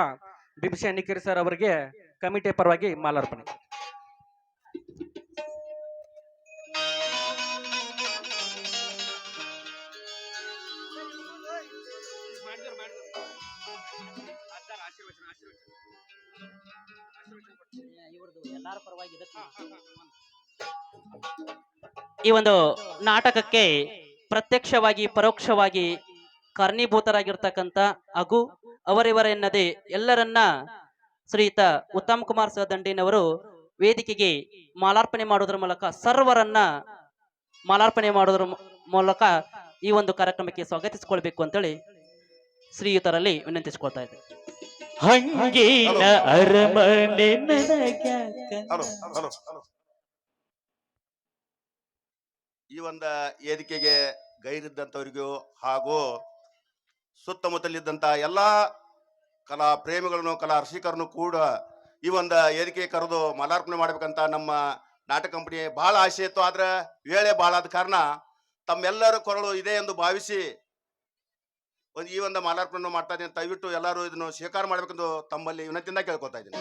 ಬಿಬಿಸಿ ಅಣ್ಣಿಕೇರಿ ಸರ್ ಅವರಿಗೆ ಕಮಿಟಿಯ ಪರವಾಗಿ ಮಾಲಾರ್ಪಣೆ. ಈ ಒಂದು ನಾಟಕಕ್ಕೆ ಪ್ರತ್ಯಕ್ಷವಾಗಿ ಪರೋಕ್ಷವಾಗಿ ಕಾರಣೀಭೂತರಾಗಿರ್ತಕ್ಕಂಥ ಹಾಗೂ ಅವರಿವರೆನ್ನದೇ ಎಲ್ಲರನ್ನ ಶ್ರೀಯುತ ಉತ್ತಮ್ ಕುಮಾರ್ ಸದಂಡಿನವರು ವೇದಿಕೆಗೆ ಮಾಲಾರ್ಪಣೆ ಮಾಡುವುದರ ಮೂಲಕ ಸರ್ವರನ್ನ ಮಾಲಾರ್ಪಣೆ ಮಾಡುವುದರ ಮೂಲಕ ಈ ಒಂದು ಕಾರ್ಯಕ್ರಮಕ್ಕೆ ಸ್ವಾಗತಿಸಿಕೊಳ್ಬೇಕು ಅಂತೇಳಿ ಶ್ರೀಯುತರಲ್ಲಿ ವಿನಂತಿಸಿಕೊಳ್ತಾ ಇದ್ದೆ. ಹಂಗಿನ ಅರಮನೆ ಹಲೋ ಹಲೋ ಹಲೋ. ಈ ಒಂದು ವೇದಿಕೆಗೆ ಗೈರಿದ್ದಂಥವರಿಗೂ ಹಾಗೂ ಸುತ್ತಮುತ್ತಲಿದ್ದಂಥ ಎಲ್ಲಾ ಕಲಾ ಪ್ರೇಮಿಗಳನ್ನು ಕಲಾ ರಸಿಕರನ್ನು ಕೂಡ ಈ ಒಂದು ವೇದಿಕೆ ಕರೆದು ಮಾಲಾರ್ಪಣೆ ಮಾಡ್ಬೇಕಂತ ನಮ್ಮ ನಾಟಕ ಕಂಪನಿ ಬಹಳ ಆಸೆ ಇತ್ತು. ಆದ್ರೆ ವೇಳೆ ಬಹಳ ಆದ ಕಾರಣ ತಮ್ಮೆಲ್ಲರ ಕೊರಳು ಇದೆ ಎಂದು ಭಾವಿಸಿ ಈ ಒಂದು ಮಾಲಾರ್ಪಣೆ ಮಾಡ್ತಾ ಇದ್ದೀನಿ. ದಯವಿಟ್ಟು ಎಲ್ಲರೂ ಇದನ್ನು ಸ್ವೀಕಾರ ಮಾಡ್ಬೇಕೆಂದು ತಮ್ಮಲ್ಲಿ ವಿನಂತಿಯಿಂದ ಕೇಳ್ಕೊತಾ ಇದ್ದೀನಿ.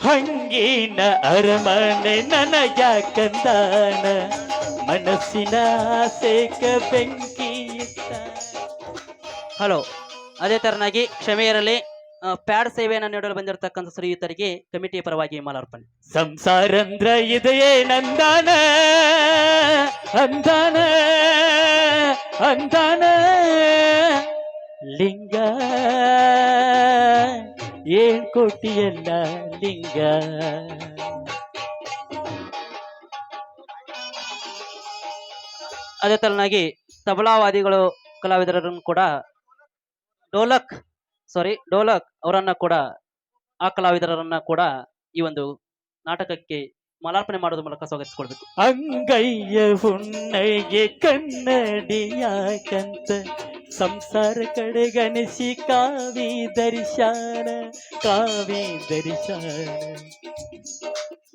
ಹಂಗಿನ ಅರಮನೆ ನನಗ್ಯಾಕಂದಾನ, ಮನಸ್ಸಿನ ಆಸೆಕ ಬೆಂಕಿ ಇಟ್ಟ. ಹಲೋ, ಅದೇ ತರನಾಗಿ ಕ್ಷಮೆ ಇರಲಿ. ಪ್ಯಾಡ್ ಸೇವೆಯನ್ನು ನೀಡಲು ಬಂದಿರತಕ್ಕಂಥ ಶ್ರೀಯುತರಿಗೆ ಕಮಿಟಿಯ ಪರವಾಗಿ ಮಾಲಾರ್ಪಣೆ. ಸಂಸಾರಂದ್ರ ಇದೆಯೇ ನಂದಾನ, ಅಂದಾನ ಅಂದಾನ ಲಿಂಗ, ಏನ್ ಕೋಟಿಯಲ್ಲ ಲಿಂಗ. ಅದೇ ತರನಾಗಿ ತಬಲಾವಾದಿಗಳು ಕಲಾವಿದರನ್ನು ಕೂಡ ಡೋಲಕ್ ಅವರನ್ನ ಕೂಡ ಆ ಕಲಾವಿದರನ್ನ ಕೂಡ ಈ ಒಂದು ನಾಟಕಕ್ಕೆ ಮಾಲಾರ್ಪಣೆ ಮಾಡೋದ್ರ ಮೂಲಕ ಸ್ವಾಗತಿಸಿಕೊಳ್ಬೇಕು. ಅಂಗಯ್ಯ ಹುಣ್ಣಯ್ಯ ಕನ್ನಡಿಯಾಕಂತ ಸಂಸಾರ ಕಡೆಗಣಿಸಿ ಕಾವಿ ದರ್ಶನ.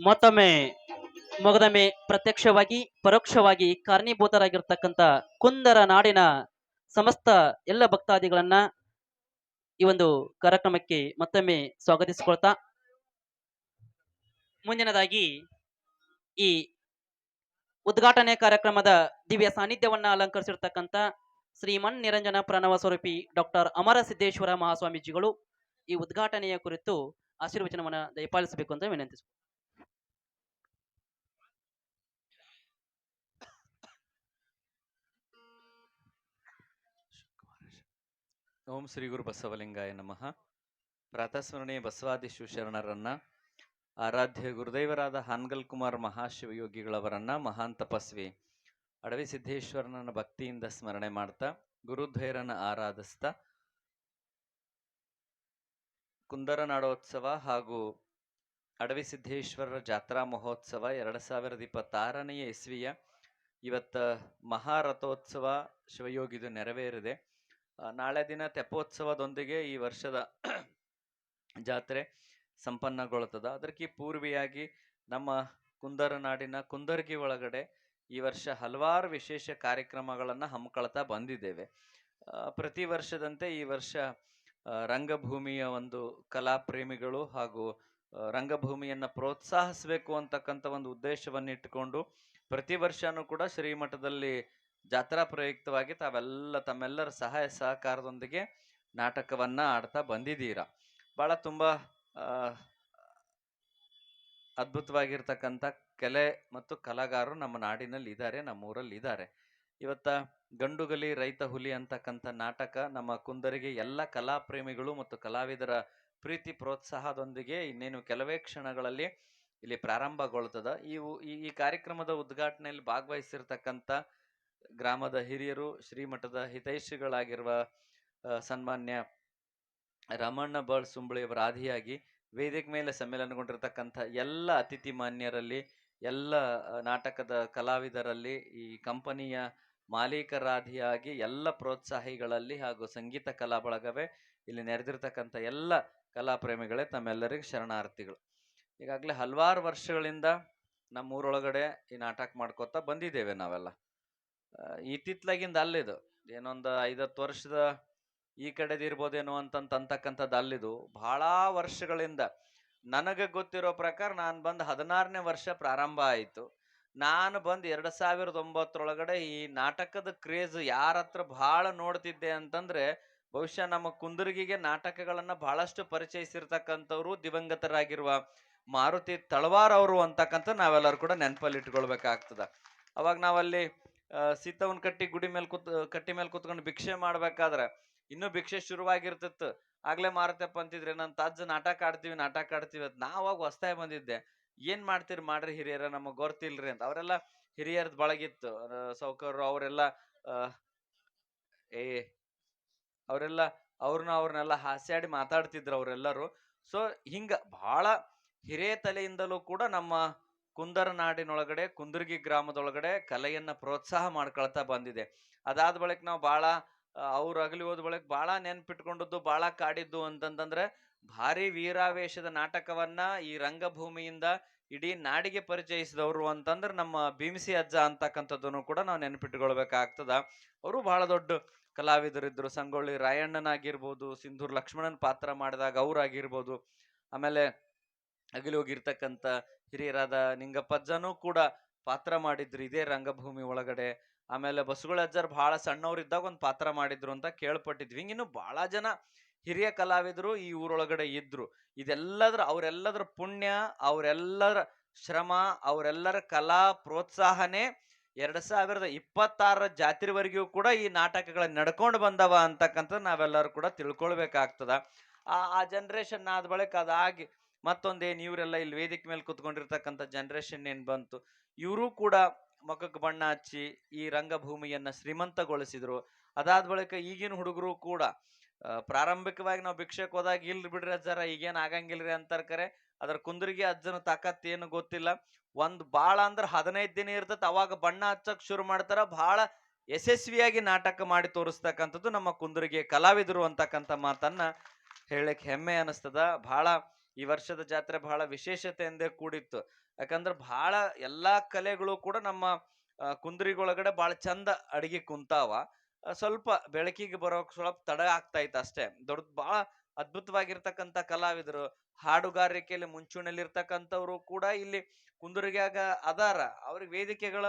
ಮತ್ತೊಮ್ಮೆ ಮೊಗದೊಮ್ಮೆ ಪ್ರತ್ಯಕ್ಷವಾಗಿ ಪರೋಕ್ಷವಾಗಿ ಕಾರಣೀಭೂತರಾಗಿರ್ತಕ್ಕಂಥ ಕುಂದರ ನಾಡಿನ ಸಮಸ್ತ ಎಲ್ಲ ಭಕ್ತಾದಿಗಳನ್ನ ಈ ಒಂದು ಕಾರ್ಯಕ್ರಮಕ್ಕೆ ಮತ್ತೊಮ್ಮೆ ಸ್ವಾಗತಿಸಿಕೊಳ್ತಾ ಮುಂದಿನದಾಗಿ ಈ ಉದ್ಘಾಟನೆ ಕಾರ್ಯಕ್ರಮದ ದಿವ್ಯ ಸಾನ್ನಿಧ್ಯವನ್ನ ಅಲಂಕರಿಸಿರ್ತಕ್ಕಂಥ ಶ್ರೀಮನ್ ನಿರಂಜನ ಪ್ರಣವ ಸ್ವರೂಪಿ ಡಾಕ್ಟರ್ ಅಮರ ಸಿದ್ದೇಶ್ವರ ಮಹಾಸ್ವಾಮೀಜಿಗಳು ಈ ಉದ್ಘಾಟನೆಯ ಕುರಿತು ಆಶೀರ್ವಚನವನ್ನ ದಯಪಾಲಿಸಬೇಕು ಅಂತ ವಿನಂತಿಸ. ಓಂ ಶ್ರೀ ಗುರು ಬಸವಲಿಂಗಾಯ ನಮಃ. ಪ್ರಾತಸ್ಮರಣೆ ಬಸವಾದಿ ಶಿವಶರಣರನ್ನ, ಆರಾಧ್ಯ ಗುರುದೇವರಾದ ಹಾನ್ಗಲ್ ಕುಮಾರ್ ಮಹಾಶಿವಯೋಗಿಗಳವರನ್ನ, ಮಹಾನ್ ತಪಸ್ವಿ ಅಡವಿ ಸಿದ್ದೇಶ್ವರನನ್ನ ಭಕ್ತಿಯಿಂದ ಸ್ಮರಣೆ ಮಾಡ್ತಾ, ಗುರುದ್ವೈರನ ಆರಾಧಿಸ್ತಾ, ಕುಂದರ ನಾಡೋತ್ಸವ ಹಾಗೂ ಅಡವಿ ಸಿದ್ದೇಶ್ವರರ ಜಾತ್ರಾ ಮಹೋತ್ಸವ 2026ನೇ ಇಸ್ವಿಯ ಇವತ್ತ ಮಹಾರಥೋತ್ಸವ ಶಿವಯೋಗಿದು ನೆರವೇರಿದೆ. ನಾಳೆ ದಿನ ತೆಪ್ಪೋತ್ಸವದೊಂದಿಗೆ ಈ ವರ್ಷದ ಜಾತ್ರೆ ಸಂಪನ್ನಗೊಳ್ಳುತ್ತದೆ. ಅದಕ್ಕೆ ಪೂರ್ವಿಯಾಗಿ ನಮ್ಮ ಕುಂದರ ನಾಡಿನ ಕುಂದರ್ಗಿ ಒಳಗಡೆ ಈ ವರ್ಷ ಹಲವಾರು ವಿಶೇಷ ಕಾರ್ಯಕ್ರಮಗಳನ್ನು ಹಮ್ಮಿಕೊಳ್ತಾ ಬಂದಿದ್ದೇವೆ. ಪ್ರತಿ ವರ್ಷದಂತೆ ಈ ವರ್ಷ ರಂಗಭೂಮಿಯ ಒಂದು ಕಲಾ ಪ್ರೇಮಿಗಳು ಹಾಗೂ ರಂಗಭೂಮಿಯನ್ನು ಪ್ರೋತ್ಸಾಹಿಸಬೇಕು ಅಂತಕ್ಕಂಥ ಒಂದು ಉದ್ದೇಶವನ್ನು ಇಟ್ಟುಕೊಂಡು ಪ್ರತಿ ವರ್ಷನೂ ಕೂಡ ಶ್ರೀಮಠದಲ್ಲಿ ಜಾತ್ರಾ ಪ್ರಯುಕ್ತವಾಗಿ ತಮ್ಮೆಲ್ಲರ ಸಹಾಯ ಸಹಕಾರದೊಂದಿಗೆ ನಾಟಕವನ್ನ ಆಡ್ತಾ ಬಂದಿದ್ದೀರಾ. ಬಹಳ ತುಂಬಾ ಅದ್ಭುತವಾಗಿರ್ತಕ್ಕಂಥ ಕಲೆ ಮತ್ತು ಕಲಾಗಾರರು ನಮ್ಮ ನಾಡಿನಲ್ಲಿ ಇದ್ದಾರೆ, ನಮ್ಮೂರಲ್ಲಿ ಇದ್ದಾರೆ. ಇವತ್ತ ಗಂಡುಗಲಿ ರೈತ ಹುಲಿ ಅಂತಕ್ಕಂಥ ನಾಟಕ ನಮ್ಮ ಕುಂದರಿಗೆ ಎಲ್ಲ ಕಲಾ ಪ್ರೇಮಿಗಳು ಮತ್ತು ಕಲಾವಿದರ ಪ್ರೀತಿ ಪ್ರೋತ್ಸಾಹದೊಂದಿಗೆ ಇನ್ನೇನು ಕೆಲವೇ ಕ್ಷಣಗಳಲ್ಲಿ ಇಲ್ಲಿ ಪ್ರಾರಂಭಗೊಳ್ತದ. ಈ ಕಾರ್ಯಕ್ರಮದ ಉದ್ಘಾಟನೆಯಲ್ಲಿ ಭಾಗವಹಿಸಿರ್ತಕ್ಕಂಥ ಗ್ರಾಮದ ಹಿರಿಯರು, ಶ್ರೀಮಠದ ಹಿತೈಷಿಗಳಾಗಿರುವ ಸನ್ಮಾನ್ಯ ರಮಣ್ಣ ಬಳ್ ಸುಂಬಳಿಯವರ ಆದಿಯಾಗಿ ವೇದಿಕೆ ಮೇಲೆ ಸಮ್ಮೇಳನಗೊಂಡಿರ್ತಕ್ಕಂಥ ಎಲ್ಲ ಅತಿಥಿ ಮಾನ್ಯರಲ್ಲಿ, ಎಲ್ಲ ನಾಟಕದ ಕಲಾವಿದರಲ್ಲಿ, ಈ ಕಂಪನಿಯ ಮಾಲೀಕರಾದಿಯಾಗಿ ಎಲ್ಲ ಪ್ರೋತ್ಸಾಹಿಗಳಲ್ಲಿ ಹಾಗೂ ಸಂಗೀತ ಕಲಾ ಬಳಗವೇ ಇಲ್ಲಿ ನೆರೆದಿರ್ತಕ್ಕಂಥ ಎಲ್ಲ ಕಲಾ ಪ್ರೇಮಿಗಳೇ ತಮ್ಮೆಲ್ಲರಿಗೂ ಶರಣಾರ್ಥಿಗಳು. ಈಗಾಗಲೇ ಹಲವಾರು ವರ್ಷಗಳಿಂದ ನಮ್ಮೂರೊಳಗಡೆ ಈ ನಾಟಕ ಮಾಡ್ಕೋತಾ ಬಂದಿದ್ದೇವೆ ನಾವೆಲ್ಲ. ಇತ್ತಿತ್ಲಾಗಿಂದ ಅಲ್ಲಿದು ಏನೊಂದು 5-10 ವರ್ಷದ ಈ ಕಡೆದು ಇರ್ಬೋದೇನೋ ಅಂತಕ್ಕಂಥದ್ದು ಅಲ್ಲಿದು. ಬಹಳ ವರ್ಷಗಳಿಂದ ನನಗೆ ಗೊತ್ತಿರೋ ಪ್ರಕಾರ ನಾನು ಬಂದು 16ನೇ ವರ್ಷ ಪ್ರಾರಂಭ ಆಯಿತು. ನಾನು ಬಂದು 2009 ಈ ನಾಟಕದ ಕ್ರೇಜ್ ಯಾರ ಹತ್ರ ಬಹಳ ನೋಡ್ತಿದ್ದೆ ಅಂತಂದ್ರೆ ಬಹುಶಃ ನಮ್ಮ ಕುಂದರ್ಗಿಗೆ ನಾಟಕಗಳನ್ನ ಬಹಳಷ್ಟು ಪರಿಚಯಿಸಿರ್ತಕ್ಕಂಥವ್ರು ದಿವಂಗತರಾಗಿರುವ ಮಾರುತಿ ತಳವಾರ್ ಅವರು ಅಂತಕ್ಕಂಥ ನಾವೆಲ್ಲರೂ ಕೂಡ ನೆನಪಲ್ಲಿ ಇಟ್ಕೊಳ್ಬೇಕಾಗ್ತದ. ಅವಾಗ ನಾವಲ್ಲಿ ಸೀತವನ್ ಕಟ್ಟಿ ಮೇಲೆ ಕೂತ್ಕೊಂಡು ಭಿಕ್ಷೆ ಮಾಡ್ಬೇಕಾದ್ರೆ ಇನ್ನೂ ಭಿಕ್ಷೆ ಶುರುವಾಗಿರ್ತಿತ್ತು. ಆಗ್ಲೇ ಮಾರುತಪ್ಪ ಅಂತಿದ್ರೆ ನನ್ನ ತಜ್ಜ ನಾಟಕ ಆಡ್ತೀವಿ ಅಂತ. ನಾವಾಗ ಹೊಸ್ತಾಗಿ ಬಂದಿದ್ದೆ. ಏನ್ ಮಾಡ್ತೀರಿ ಮಾಡ್ರಿ ಹಿರಿಯರ, ನಮಗ್ ಗೊತ್ತಿಲ್ರಿ ಅಂತ. ಅವರೆಲ್ಲ ಹಿರಿಯರ್ದ ಬಳಗಿತ್ತು, ಸೌಕರ್ಯರು ಅವರೆಲ್ಲ ಅವ್ರನ್ನೆಲ್ಲ ಹಾಸ್ಯಾಡಿ ಮಾತಾಡ್ತಿದ್ರು ಅವರೆಲ್ಲರೂ. ಸೊ ಹಿಂಗ ಬಹಳ ಹಿರಿಯ ತಲೆಯಿಂದಲೂ ಕೂಡ ನಮ್ಮ ಕುಂದರ ನಾಡಿನೊಳಗಡೆ ಕುಂದರ್ಗಿ ಗ್ರಾಮದೊಳಗಡೆ ಕಲೆಯನ್ನ ಪ್ರೋತ್ಸಾಹ ಮಾಡ್ಕೊಳ್ತಾ ಬಂದಿದೆ. ಅದಾದ ಬಳಿಕ ನಾವು ಬಹಳ ಅವ್ರು ಅಗಲಿ ಹೋದ ಬಳಿಕ ಬಹಳ ನೆನ್ಪಿಟ್ಕೊಂಡದ್ದು, ಬಹಳ ಕಾಡಿದ್ದು ಅಂತಂದ್ರೆ ಭಾರಿ ವೀರಾವೇಶದ ನಾಟಕವನ್ನ ಈ ರಂಗಭೂಮಿಯಿಂದ ಇಡೀ ನಾಡಿಗೆ ಪರಿಚಯಿಸಿದವರು ಅಂತಂದ್ರೆ ನಮ್ಮ ಭೀಮಸಿ ಅಜ್ಜ ಅಂತಕ್ಕಂಥದ್ದನ್ನು ಕೂಡ ನಾವು ನೆನಪಿಟ್ಕೊಳ್ಬೇಕಾಗ್ತದ. ಅವರು ಬಹಳ ದೊಡ್ಡ ಕಲಾವಿದರಿದ್ರು. ಸಂಗೊಳ್ಳಿ ರಾಯಣ್ಣನಾಗಿರ್ಬೋದು, ಸಿಂಧೂರ್ ಲಕ್ಷ್ಮಣನ್ ಪಾತ್ರ ಮಾಡಿದಾಗ ಅವ್ರಾಗಿರ್ಬೋದು, ಆಮೇಲೆ ಅಗಲಿ ಹೋಗಿರ್ತಕ್ಕಂಥ ಹಿರಿಯರಾದ ನಿಂಗಪ್ಪಜ್ಜನೂ ಕೂಡ ಪಾತ್ರ ಮಾಡಿದ್ರು ಇದೇ ರಂಗಭೂಮಿ ಒಳಗಡೆ. ಆಮೇಲೆ ಬಸವಗಳ ಅಜ್ಜರ್ ಬಹಳ ಸಣ್ಣವ್ರಿದ್ದಾಗ ಒಂದು ಪಾತ್ರ ಮಾಡಿದ್ರು ಅಂತ ಕೇಳ್ಪಟ್ಟಿದ್ವಿ. ಇನ್ನು ಬಹಳ ಜನ ಹಿರಿಯ ಕಲಾವಿದರು ಈ ಊರೊಳಗಡೆ ಇದ್ರು. ಅವರೆಲ್ಲದರ ಪುಣ್ಯ, ಅವರೆಲ್ಲರ ಶ್ರಮ, ಅವರೆಲ್ಲರ ಕಲಾ ಪ್ರೋತ್ಸಾಹನೆ 2026 ಜಾತ್ರೆವರೆಗೂ ಕೂಡ ಈ ನಾಟಕಗಳನ್ನ ನಡ್ಕೊಂಡು ಬಂದವ ಅಂತಕ್ಕಂಥ ನಾವೆಲ್ಲರೂ ಕೂಡ ತಿಳ್ಕೊಳ್ಬೇಕಾಗ್ತದ. ಆ ಜನರೇಷನ್ ಆದ ಬಳಿಕ ಅದಾಗಿ ಮತ್ತೊಂದೇನು ಇವರೆಲ್ಲ ಇಲ್ಲಿ ವೇದಿಕೆ ಮೇಲೆ ಕುತ್ಕೊಂಡಿರ್ತಕ್ಕಂಥ ಜನರೇಷನ್ ಏನ್ ಬಂತು, ಇವರು ಕೂಡ ಮುಖಕ್ಕೆ ಬಣ್ಣ ಹಚ್ಚಿ ಈ ರಂಗಭೂಮಿಯನ್ನ ಶ್ರೀಮಂತಗೊಳಿಸಿದ್ರು. ಅದಾದ ಬಳಿಕ ಈಗಿನ ಹುಡುಗರು ಕೂಡ ಪ್ರಾರಂಭಿಕವಾಗಿ ನಾವು ಭಿಕ್ಷಕ್ಕೆ ಹೋದಾಗ ಇಲ್ರಿ ಬಿಡ್ರಿ ಅಜ್ಜಾರ ಈಗೇನ್ ಆಗಂಗಿಲ್ರಿ ಅಂತಾರ. ಕರೆ ಅದ್ರ ಕುಂದರ್ಗಿ ಅಜ್ಜನ ತಾಕತ್ ಏನು ಗೊತ್ತಿಲ್ಲ. ಒಂದ್ ಬಾಳ ಅಂದ್ರ 15 ದಿನ ಇರ್ತದ, ಅವಾಗ ಬಣ್ಣ ಹಚ್ಚಕ್ ಶುರು ಮಾಡ್ತಾರ. ಬಹಳ ಯಶಸ್ವಿಯಾಗಿ ನಾಟಕ ಮಾಡಿ ತೋರಿಸ್ತಕ್ಕಂಥದ್ದು ನಮ್ಮ ಕುಂದರ್ಗಿ ಕಲಾವಿದರು ಅಂತಕ್ಕಂಥ ಮಾತನ್ನ ಹೇಳಕ್ ಹೆಮ್ಮೆ ಅನಿಸ್ತದ. ಬಹಳ ಈ ವರ್ಷದ ಜಾತ್ರೆ ಬಹಳ ವಿಶೇಷತೆಯಿಂದ ಕೂಡಿತ್ತು. ಯಾಕಂದ್ರೆ ಬಹಳ ಎಲ್ಲಾ ಕಲೆಗಳು ಕೂಡ ನಮ್ಮ ಕುಂದರಿಗೊಳಗಡೆ ಬಹಳ ಚಂದ ಅಡಿಗೆ ಕುಂತಾವ. ಸ್ವಲ್ಪ ಬೆಳಕಿಗೆ ಬರೋಕ್ ಸ್ವಲ್ಪ ತಡ ಆಗ್ತಾ ಇತ್ತು ಅಷ್ಟೇ. ಬಹಳ ಅದ್ಭುತವಾಗಿರ್ತಕ್ಕಂಥ ಕಲಾವಿದರು, ಹಾಡುಗಾರಿಕೆಯಲ್ಲಿ ಮುಂಚೂಣಿಯಲ್ಲಿರ್ತಕ್ಕಂಥವ್ರು ಕೂಡ ಇಲ್ಲಿ ಕುಂದುರ್ಗ್ಯಾಗ ಅದಾರ. ಅವ್ರಿಗೆ ವೇದಿಕೆಗಳ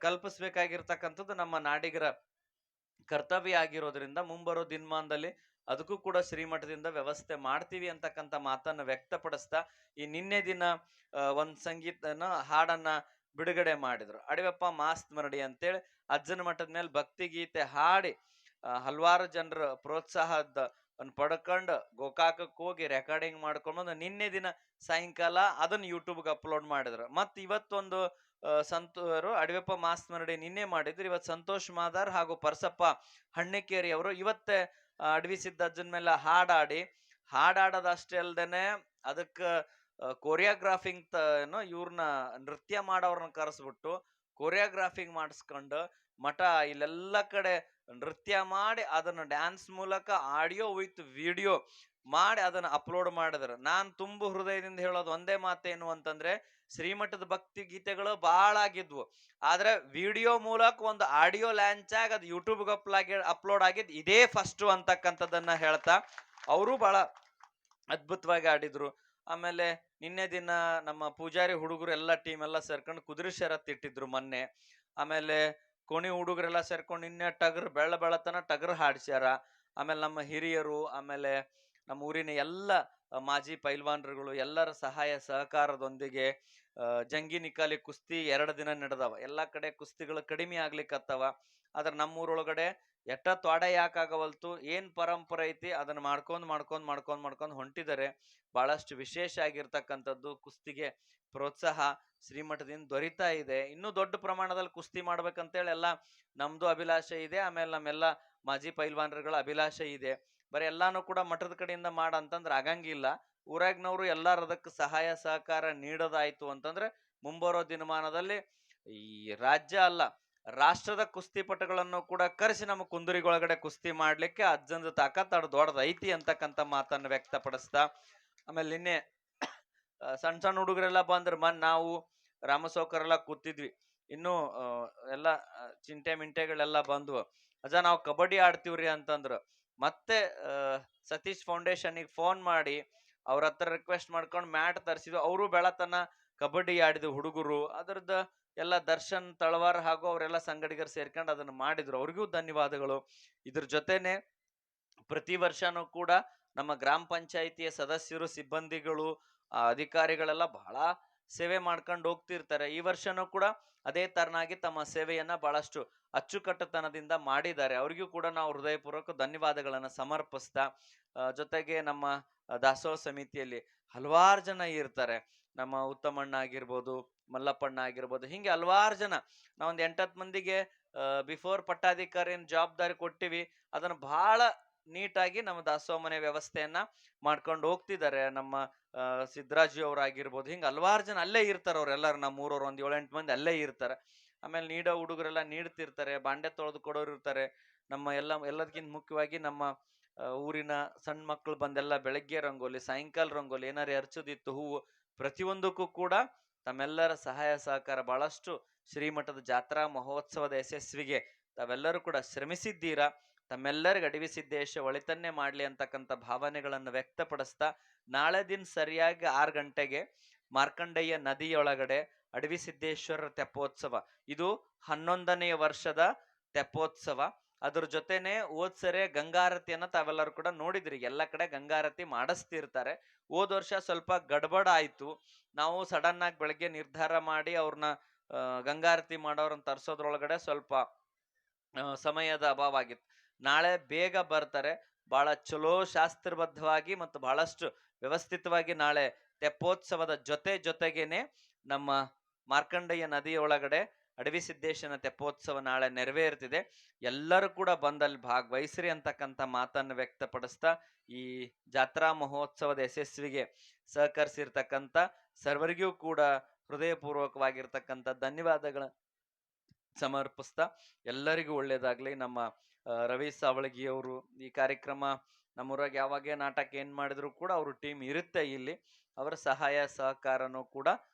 ಕಲ್ಪಿಸ್ಬೇಕಾಗಿರ್ತಕ್ಕಂಥದ್ದು ನಮ್ಮ ನಾಡಿಗರ ಕರ್ತವ್ಯ ಆಗಿರೋದ್ರಿಂದ ಮುಂಬರೋ ದಿನಮಾನದಲ್ಲಿ ಅದಕ್ಕೂ ಕೂಡ ಶ್ರೀಮಠದಿಂದ ವ್ಯವಸ್ಥೆ ಮಾಡ್ತೀವಿ ಅಂತಕ್ಕಂಥ ಮಾತನ್ನ ವ್ಯಕ್ತಪಡಿಸ್ತಾ, ಈ ನಿನ್ನೆ ದಿನ ಒಂದ್ ಸಂಗೀತನ ಹಾಡನ್ನ ಬಿಡುಗಡೆ ಮಾಡಿದ್ರು. ಅಡಿವೆಪ್ಪ ಮಾಸ್ತ್ ಮರಡಿ ಅಂತೇಳಿ ಅಜ್ಜನ ಮಠದ ಮೇಲೆ ಭಕ್ತಿ ಗೀತೆ ಹಾಡಿ ಹಲವಾರು ಜನರ ಪ್ರೋತ್ಸಾಹದ ಪಡ್ಕೊಂಡು ಗೋಕಾಕಕ್ಕೆ ಹೋಗಿ ರೆಕಾರ್ಡಿಂಗ್ ಮಾಡ್ಕೊಂಡ್ಬಂದು ನಿನ್ನೆ ದಿನ ಸಾಯಂಕಾಲ ಅದನ್ನ ಯೂಟ್ಯೂಬ್ಗೆ ಅಪ್ಲೋಡ್ ಮಾಡಿದ್ರು. ಮತ್ ಇವತ್ತೊಂದು ಸಂತೂರು ಅಡಿವೆಪ್ಪ ಮಾಸ್ತ್ ಮರಡಿ ನಿನ್ನೆ ಮಾಡಿದ್ರು. ಇವತ್ತು ಸಂತೋಷ್ ಮಾದಾರ್ ಹಾಗೂ ಪರ್ಸಪ್ಪ ಹಣ್ಣಿಕೇರಿ ಅವರು ಇವತ್ತೇ ಅಡವಿ ಸಿದ್ದಜ್ಜನ ಮೇಲೆ ಹಾಡಾಡೋದಷ್ಟೇ ಅಲ್ದೇನೆ ಅದಕ್ಕ ಕೊರಿಯೋಗ್ರಾಫಿಂಗ್ ಇವ್ರನ್ನ ನೃತ್ಯ ಮಾಡೋರ್ನ ಕರೆಸ್ಬಿಟ್ಟು ಕೊರಿಯೋಗ್ರಾಫಿಂಗ್ ಮಾಡಿಸ್ಕೊಂಡು ಮಠ ಇಲ್ಲೆಲ್ಲ ಕಡೆ ನೃತ್ಯ ಮಾಡಿ ಅದನ್ನ ಡ್ಯಾನ್ಸ್ ಮೂಲಕ ಆಡಿಯೋ ವಿತ್ ವಿಡಿಯೋ ಮಾಡಿ ಅದನ್ನ ಅಪ್ಲೋಡ್ ಮಾಡಿದ್ರು. ನಾನ್ ತುಂಬು ಹೃದಯದಿಂದ ಹೇಳೋದು ಒಂದೇ ಮಾತೇನು ಅಂತಂದ್ರೆ, ಶ್ರೀಮಠದ ಭಕ್ತಿ ಗೀತೆಗಳು ಬಹಳ ಆಗಿದ್ವು, ಆದ್ರೆ ವಿಡಿಯೋ ಮೂಲಕ ಒಂದು ಆಡಿಯೋ ಲಾಂಚ್ ಆಗಿ ಅದು ಯೂಟ್ಯೂಬ್ಗೆ ಅಪ್ಲೋಡ್ ಆಗಿದ್ ಇದೇ ಫಸ್ಟ್ ಅಂತಕ್ಕಂಥದ್ದನ್ನ ಹೇಳ್ತಾ ಅವರು ಬಹಳ ಅದ್ಭುತವಾಗಿ ಆಡಿದ್ರು. ಆಮೇಲೆ ನಿನ್ನೆ ದಿನ ನಮ್ಮ ಪೂಜಾರಿ ಹುಡುಗರು ಎಲ್ಲ ಟೀಮ್ ಎಲ್ಲ ಸೇರ್ಕೊಂಡು ಕುದುರೆ ಶರತ್ ಇಟ್ಟಿದ್ರು ಮೊನ್ನೆ. ಆಮೇಲೆ ಕೋಣಿ ಹುಡುಗರೆಲ್ಲ ಸೇರ್ಕೊಂಡು ನಿನ್ನೆ ಬೆಳತನ ಟಗರ್ ಹಾಡ್ಸ್ಯಾರ. ಆಮೇಲೆ ನಮ್ಮ ಹಿರಿಯರು, ಆಮೇಲೆ ನಮ್ಮ ಊರಿನ ಎಲ್ಲ ಮಾಜಿ ಪೈಲ್ವಾನ್ರುಗಳು ಎಲ್ಲರ ಸಹಾಯ ಸಹಕಾರದೊಂದಿಗೆ ಜಂಗಿ ನಿಕಾಲಿ ಕುಸ್ತಿ 2 ದಿನ ನಡೆದವ. ಎಲ್ಲಾ ಕಡೆ ಕುಸ್ತಿಗಳು ಕಡಿಮೆ ಆಗ್ಲಿಕ್ಕತ್ತವ. ಆದ್ರೆ ನಮ್ಮೂರೊಳಗಡೆ ಎಟ್ಟ ತ್ವಾಡೆ ಯಾಕಾಗವಲ್ತು, ಏನ್ ಪರಂಪರೆ ಐತಿ ಅದನ್ನ ಮಾಡ್ಕೊಂಡ್ ಹೊಂಟಿದ್ದಾರೆ. ಬಹಳಷ್ಟು ವಿಶೇಷ ಆಗಿರ್ತಕ್ಕಂಥದ್ದು ಕುಸ್ತಿಗೆ ಪ್ರೋತ್ಸಾಹ ಶ್ರೀಮಠದಿಂದ ದೊರೀತಾ ಇದೆ. ಇನ್ನೂ ದೊಡ್ಡ ಪ್ರಮಾಣದಲ್ಲಿ ಕುಸ್ತಿ ಮಾಡ್ಬೇಕಂತೇಳಿ ಎಲ್ಲ ನಮ್ದು ಅಭಿಲಾಷೆ ಇದೆ. ಆಮೇಲೆ ನಮ್ಮೆಲ್ಲ ಮಾಜಿ ಪೈಲ್ವಾನ್ರುಗಳ ಅಭಿಲಾಷೆ ಇದೆ. ಬರೀ ಎಲ್ಲಾನು ಕೂಡ ಮಠದ ಕಡೆಯಿಂದ ಮಾಡಂತಂದ್ರೆ ಆಗಂಗಿಲ್ಲ. ಊರಾಗ್ನವ್ರು ಎಲ್ಲಾರು ಅದಕ್ಕೆ ಸಹಾಯ ಸಹಕಾರ ನೀಡೋದಾಯ್ತು ಅಂತಂದ್ರೆ ಮುಂಬರೋ ದಿನಮಾನದಲ್ಲಿ ಈ ರಾಜ್ಯ ಅಲ್ಲ ರಾಷ್ಟ್ರದ ಕುಸ್ತಿಪಟುಗಳನ್ನು ಕೂಡ ಕರೆಸಿ ನಮ್ಮ ಕುಂದುರಿಗೊಳಗಡೆ ಕುಸ್ತಿ ಮಾಡ್ಲಿಕ್ಕೆ ಅಜ್ಜಂದು ತಾಕತ್ ದೊಡ್ಡದ ಐತಿ ಅಂತಕ್ಕಂಥ ಮಾತನ್ನು ವ್ಯಕ್ತಪಡಿಸ್ತಾ, ಆಮೇಲೆ ನಿನ್ನೆ ಸಣ್ಣ ಹುಡುಗರೆಲ್ಲ ಬಂದ್ರು. ನಾವು ರಾಮಸೌಕರೆಲ್ಲ ಕೂತಿದ್ವಿ. ಇನ್ನು ಎಲ್ಲ ಚಿಂಟೆ ಮಿಂಟೆಗಳೆಲ್ಲ ಬಂದ್ವು. ಅಜ್ಜ ನಾವು ಕಬಡ್ಡಿ ಆಡ್ತೀವ್ರಿ ಅಂತಂದ್ರು. ಮತ್ತೆ ಸತೀಶ್ ಫೌಂಡೇಶನ್ಗೆ ಫೋನ್ ಮಾಡಿ ಅವ್ರ ಹತ್ರ ರಿಕ್ವೆಸ್ಟ್ ಮಾಡ್ಕೊಂಡು ಮ್ಯಾಟ್ ತರಿಸಿದ್ವು. ಅವರು ಬೆಳತನ ಕಬಡ್ಡಿ ಆಡಿದ್ವು ಹುಡುಗರು. ಅದ್ರದ್ದು ಎಲ್ಲ ದರ್ಶನ್ ತಳವಾರ್ ಹಾಗೂ ಅವರೆಲ್ಲ ಸಂಗಡಿಗರು ಸೇರ್ಕೊಂಡು ಅದನ್ನ ಮಾಡಿದ್ರು. ಅವ್ರಿಗೂ ಧನ್ಯವಾದಗಳು. ಇದ್ರ ಜೊತೆನೆ ಪ್ರತಿ ವರ್ಷನೂ ಕೂಡ ನಮ್ಮ ಗ್ರಾಮ ಪಂಚಾಯಿತಿಯ ಸದಸ್ಯರು, ಸಿಬ್ಬಂದಿಗಳು, ಅಧಿಕಾರಿಗಳೆಲ್ಲ ಬಹಳ ಸೇವೆ ಮಾಡ್ಕೊಂಡು ಹೋಗ್ತಿರ್ತಾರೆ. ಈ ವರ್ಷನೂ ಕೂಡ ಅದೇ ತರನಾಗಿ ತಮ್ಮ ಸೇವೆಯನ್ನ ಬಹಳಷ್ಟು ಅಚ್ಚುಕಟ್ಟುತನದಿಂದ ಮಾಡಿದ್ದಾರೆ. ಅವ್ರಿಗೂ ಕೂಡ ನಾವು ಹೃದಯಪೂರ್ವಕ ಧನ್ಯವಾದಗಳನ್ನ ಸಮರ್ಪಿಸ್ತಾ, ಜೊತೆಗೆ ನಮ್ಮ ದಾಸೋಹ ಸಮಿತಿಯಲ್ಲಿ ಹಲವಾರು ಜನ ಇರ್ತಾರೆ. ನಮ್ಮ ಉತ್ತಮಣ್ಣ ಆಗಿರ್ಬೋದು, ಮಲ್ಲಪ್ಪಣ್ಣ ಆಗಿರ್ಬೋದು, ಹಿಂಗೆ ಹಲವಾರು ಜನ. ನಾವೊಂದು 8-10 ಮಂದಿಗೆ ಬಿಫೋರ್ ಪಟ್ಟಾಧಿಕಾರಿನ ಜವಾಬ್ದಾರಿ ಕೊಟ್ಟಿವಿ. ಅದನ್ನ ಬಹಳ ನೀಟಾಗಿ ನಮ್ಮ ದಾಸೋಹ ಮನೆ ವ್ಯವಸ್ಥೆಯನ್ನ ಮಾಡ್ಕೊಂಡು ಹೋಗ್ತಿದ್ದಾರೆ. ನಮ್ಮ ಸಿದ್ದರಾಜು ಅವ್ರಾಗಿರ್ಬೋದು, ಹಿಂಗೆ ಹಲವಾರು ಜನ ಅಲ್ಲೇ ಇರ್ತಾರೆ. ಅವ್ರೆಲ್ಲರೂ ನಮ್ಮ ಊರವ್ರು ಒಂದು 7-8 ಮಂದಿ ಅಲ್ಲೇ ಇರ್ತಾರೆ. ಆಮೇಲೆ ನೀಡೋ ಹುಡುಗರೆಲ್ಲ ನೀಡ್ತಿರ್ತಾರೆ, ಬಾಂಡೆ ತೊಳೆದು ಕೊಡೋರು ಇರ್ತಾರೆ. ನಮ್ಮ ಎಲ್ಲದಕ್ಕಿಂತ ಮುಖ್ಯವಾಗಿ ನಮ್ಮ ಊರಿನ ಸಣ್ಣ ಮಕ್ಕಳು ಬಂದೆಲ್ಲ ಬೆಳಗ್ಗೆ ರಂಗೋಲಿ, ಸಾಯಂಕಾಲ ರಂಗೋಲಿ, ಏನಾರು ಹರ್ಚೋದಿತ್ತು ಹೂವು, ಪ್ರತಿಯೊಂದಕ್ಕೂ ಕೂಡ ತಮ್ಮೆಲ್ಲರ ಸಹಾಯ ಸಹಕಾರ ಬಹಳಷ್ಟು ಶ್ರೀಮಠದ ಜಾತ್ರಾ ಮಹೋತ್ಸವದ ಯಶಸ್ವಿಗೆ ತಾವೆಲ್ಲರೂ ಕೂಡ ಶ್ರಮಿಸಿದ್ದೀರಾ. ತಮ್ಮೆಲ್ಲರಿಗೂ ಅಡವಿ ಸಿದ್ದೇಶ ಒಳಿತನ್ನೇ ಮಾಡ್ಲಿ ಅಂತಕ್ಕಂಥ ಭಾವನೆಗಳನ್ನು ವ್ಯಕ್ತಪಡಿಸ್ತಾ, ನಾಳೆ ದಿನ ಸರಿಯಾಗಿ 6 ಗಂಟೆಗೆ ಮಾರ್ಕಂಡಯ್ಯ ನದಿಯೊಳಗಡೆ ಅಡವಿ ಸಿದ್ದೇಶ್ವರ ತೆಪ್ಪೋತ್ಸವ. ಇದು 11ನೇ ವರ್ಷದ ತೆಪ್ಪೋತ್ಸವ. ಅದ್ರ ಜೊತೆನೆ ಸರಿ ಗಂಗಾರತಿಯನ್ನ ತಾವೆಲ್ಲರೂ ಕೂಡ ನೋಡಿದ್ರಿ. ಎಲ್ಲ ಕಡೆ ಗಂಗಾರತಿ ಮಾಡಿಸ್ತಿರ್ತಾರೆ. ಹೋದ ವರ್ಷ ಸ್ವಲ್ಪ ಗಡ್ಬಡ ಆಯ್ತು. ನಾವು ಸಡನ್ ಆಗಿ ಬೆಳಗ್ಗೆ ನಿರ್ಧಾರ ಮಾಡಿ ಅವ್ರನ್ನ ಗಂಗಾರತಿ ಮಾಡೋರನ್ನ ತರ್ಸೋದ್ರೊಳಗಡೆ ಸ್ವಲ್ಪ ಸಮಯದ ಅಭಾವ ಆಗಿತ್ತು. ನಾಳೆ ಬೇಗ ಬರ್ತಾರೆ. ಬಹಳ ಚಲೋ ಶಾಸ್ತ್ರಬದ್ಧವಾಗಿ ಮತ್ತು ಬಹಳಷ್ಟು ವ್ಯವಸ್ಥಿತವಾಗಿ ನಾಳೆ ತೆಪ್ಪೋತ್ಸವದ ಜೊತೆಗೇನೆ ನಮ್ಮ ಮಾರ್ಕಂಡಯ್ಯ ನದಿಯೊಳಗಡೆ ಅಡವಿ ಸಿದ್ದೇಶನ ತೆಪ್ಪೋತ್ಸವ ನಾಳೆ ನೆರವೇರ್ತಿದೆ. ಎಲ್ಲರೂ ಕೂಡ ಬಂದಲ್ಲಿ ಭಾಗವಹಿಸ್ರಿ ಅಂತಕ್ಕಂಥ ಮಾತನ್ನು ವ್ಯಕ್ತಪಡಿಸ್ತಾ, ಈ ಜಾತ್ರಾ ಮಹೋತ್ಸವದ ಯಶಸ್ವಿಗೆ ಸಹಕರಿಸಿರ್ತಕ್ಕಂಥ ಸರ್ವರಿಗೂ ಕೂಡ ಹೃದಯಪೂರ್ವಕವಾಗಿರ್ತಕ್ಕಂಥ ಧನ್ಯವಾದಗಳ ಸಮರ್ಪಿಸ್ತಾ, ಎಲ್ಲರಿಗೂ ಒಳ್ಳೇದಾಗ್ಲಿ. ನಮ್ಮ ರವಿ ಸಾವಳಗಿಯವರು ಈ ಕಾರ್ಯಕ್ರಮ ನಮ್ಮೂರಾಗ ಯಾವಾಗ ನಾಟಕ ಏನ್ ಮಾಡಿದ್ರು ಕೂಡ ಅವ್ರ ಟೀಮ್ ಇರುತ್ತೆ ಇಲ್ಲಿ. ಅವರ ಸಹಾಯ ಸಹಕಾರನೂ ಕೂಡ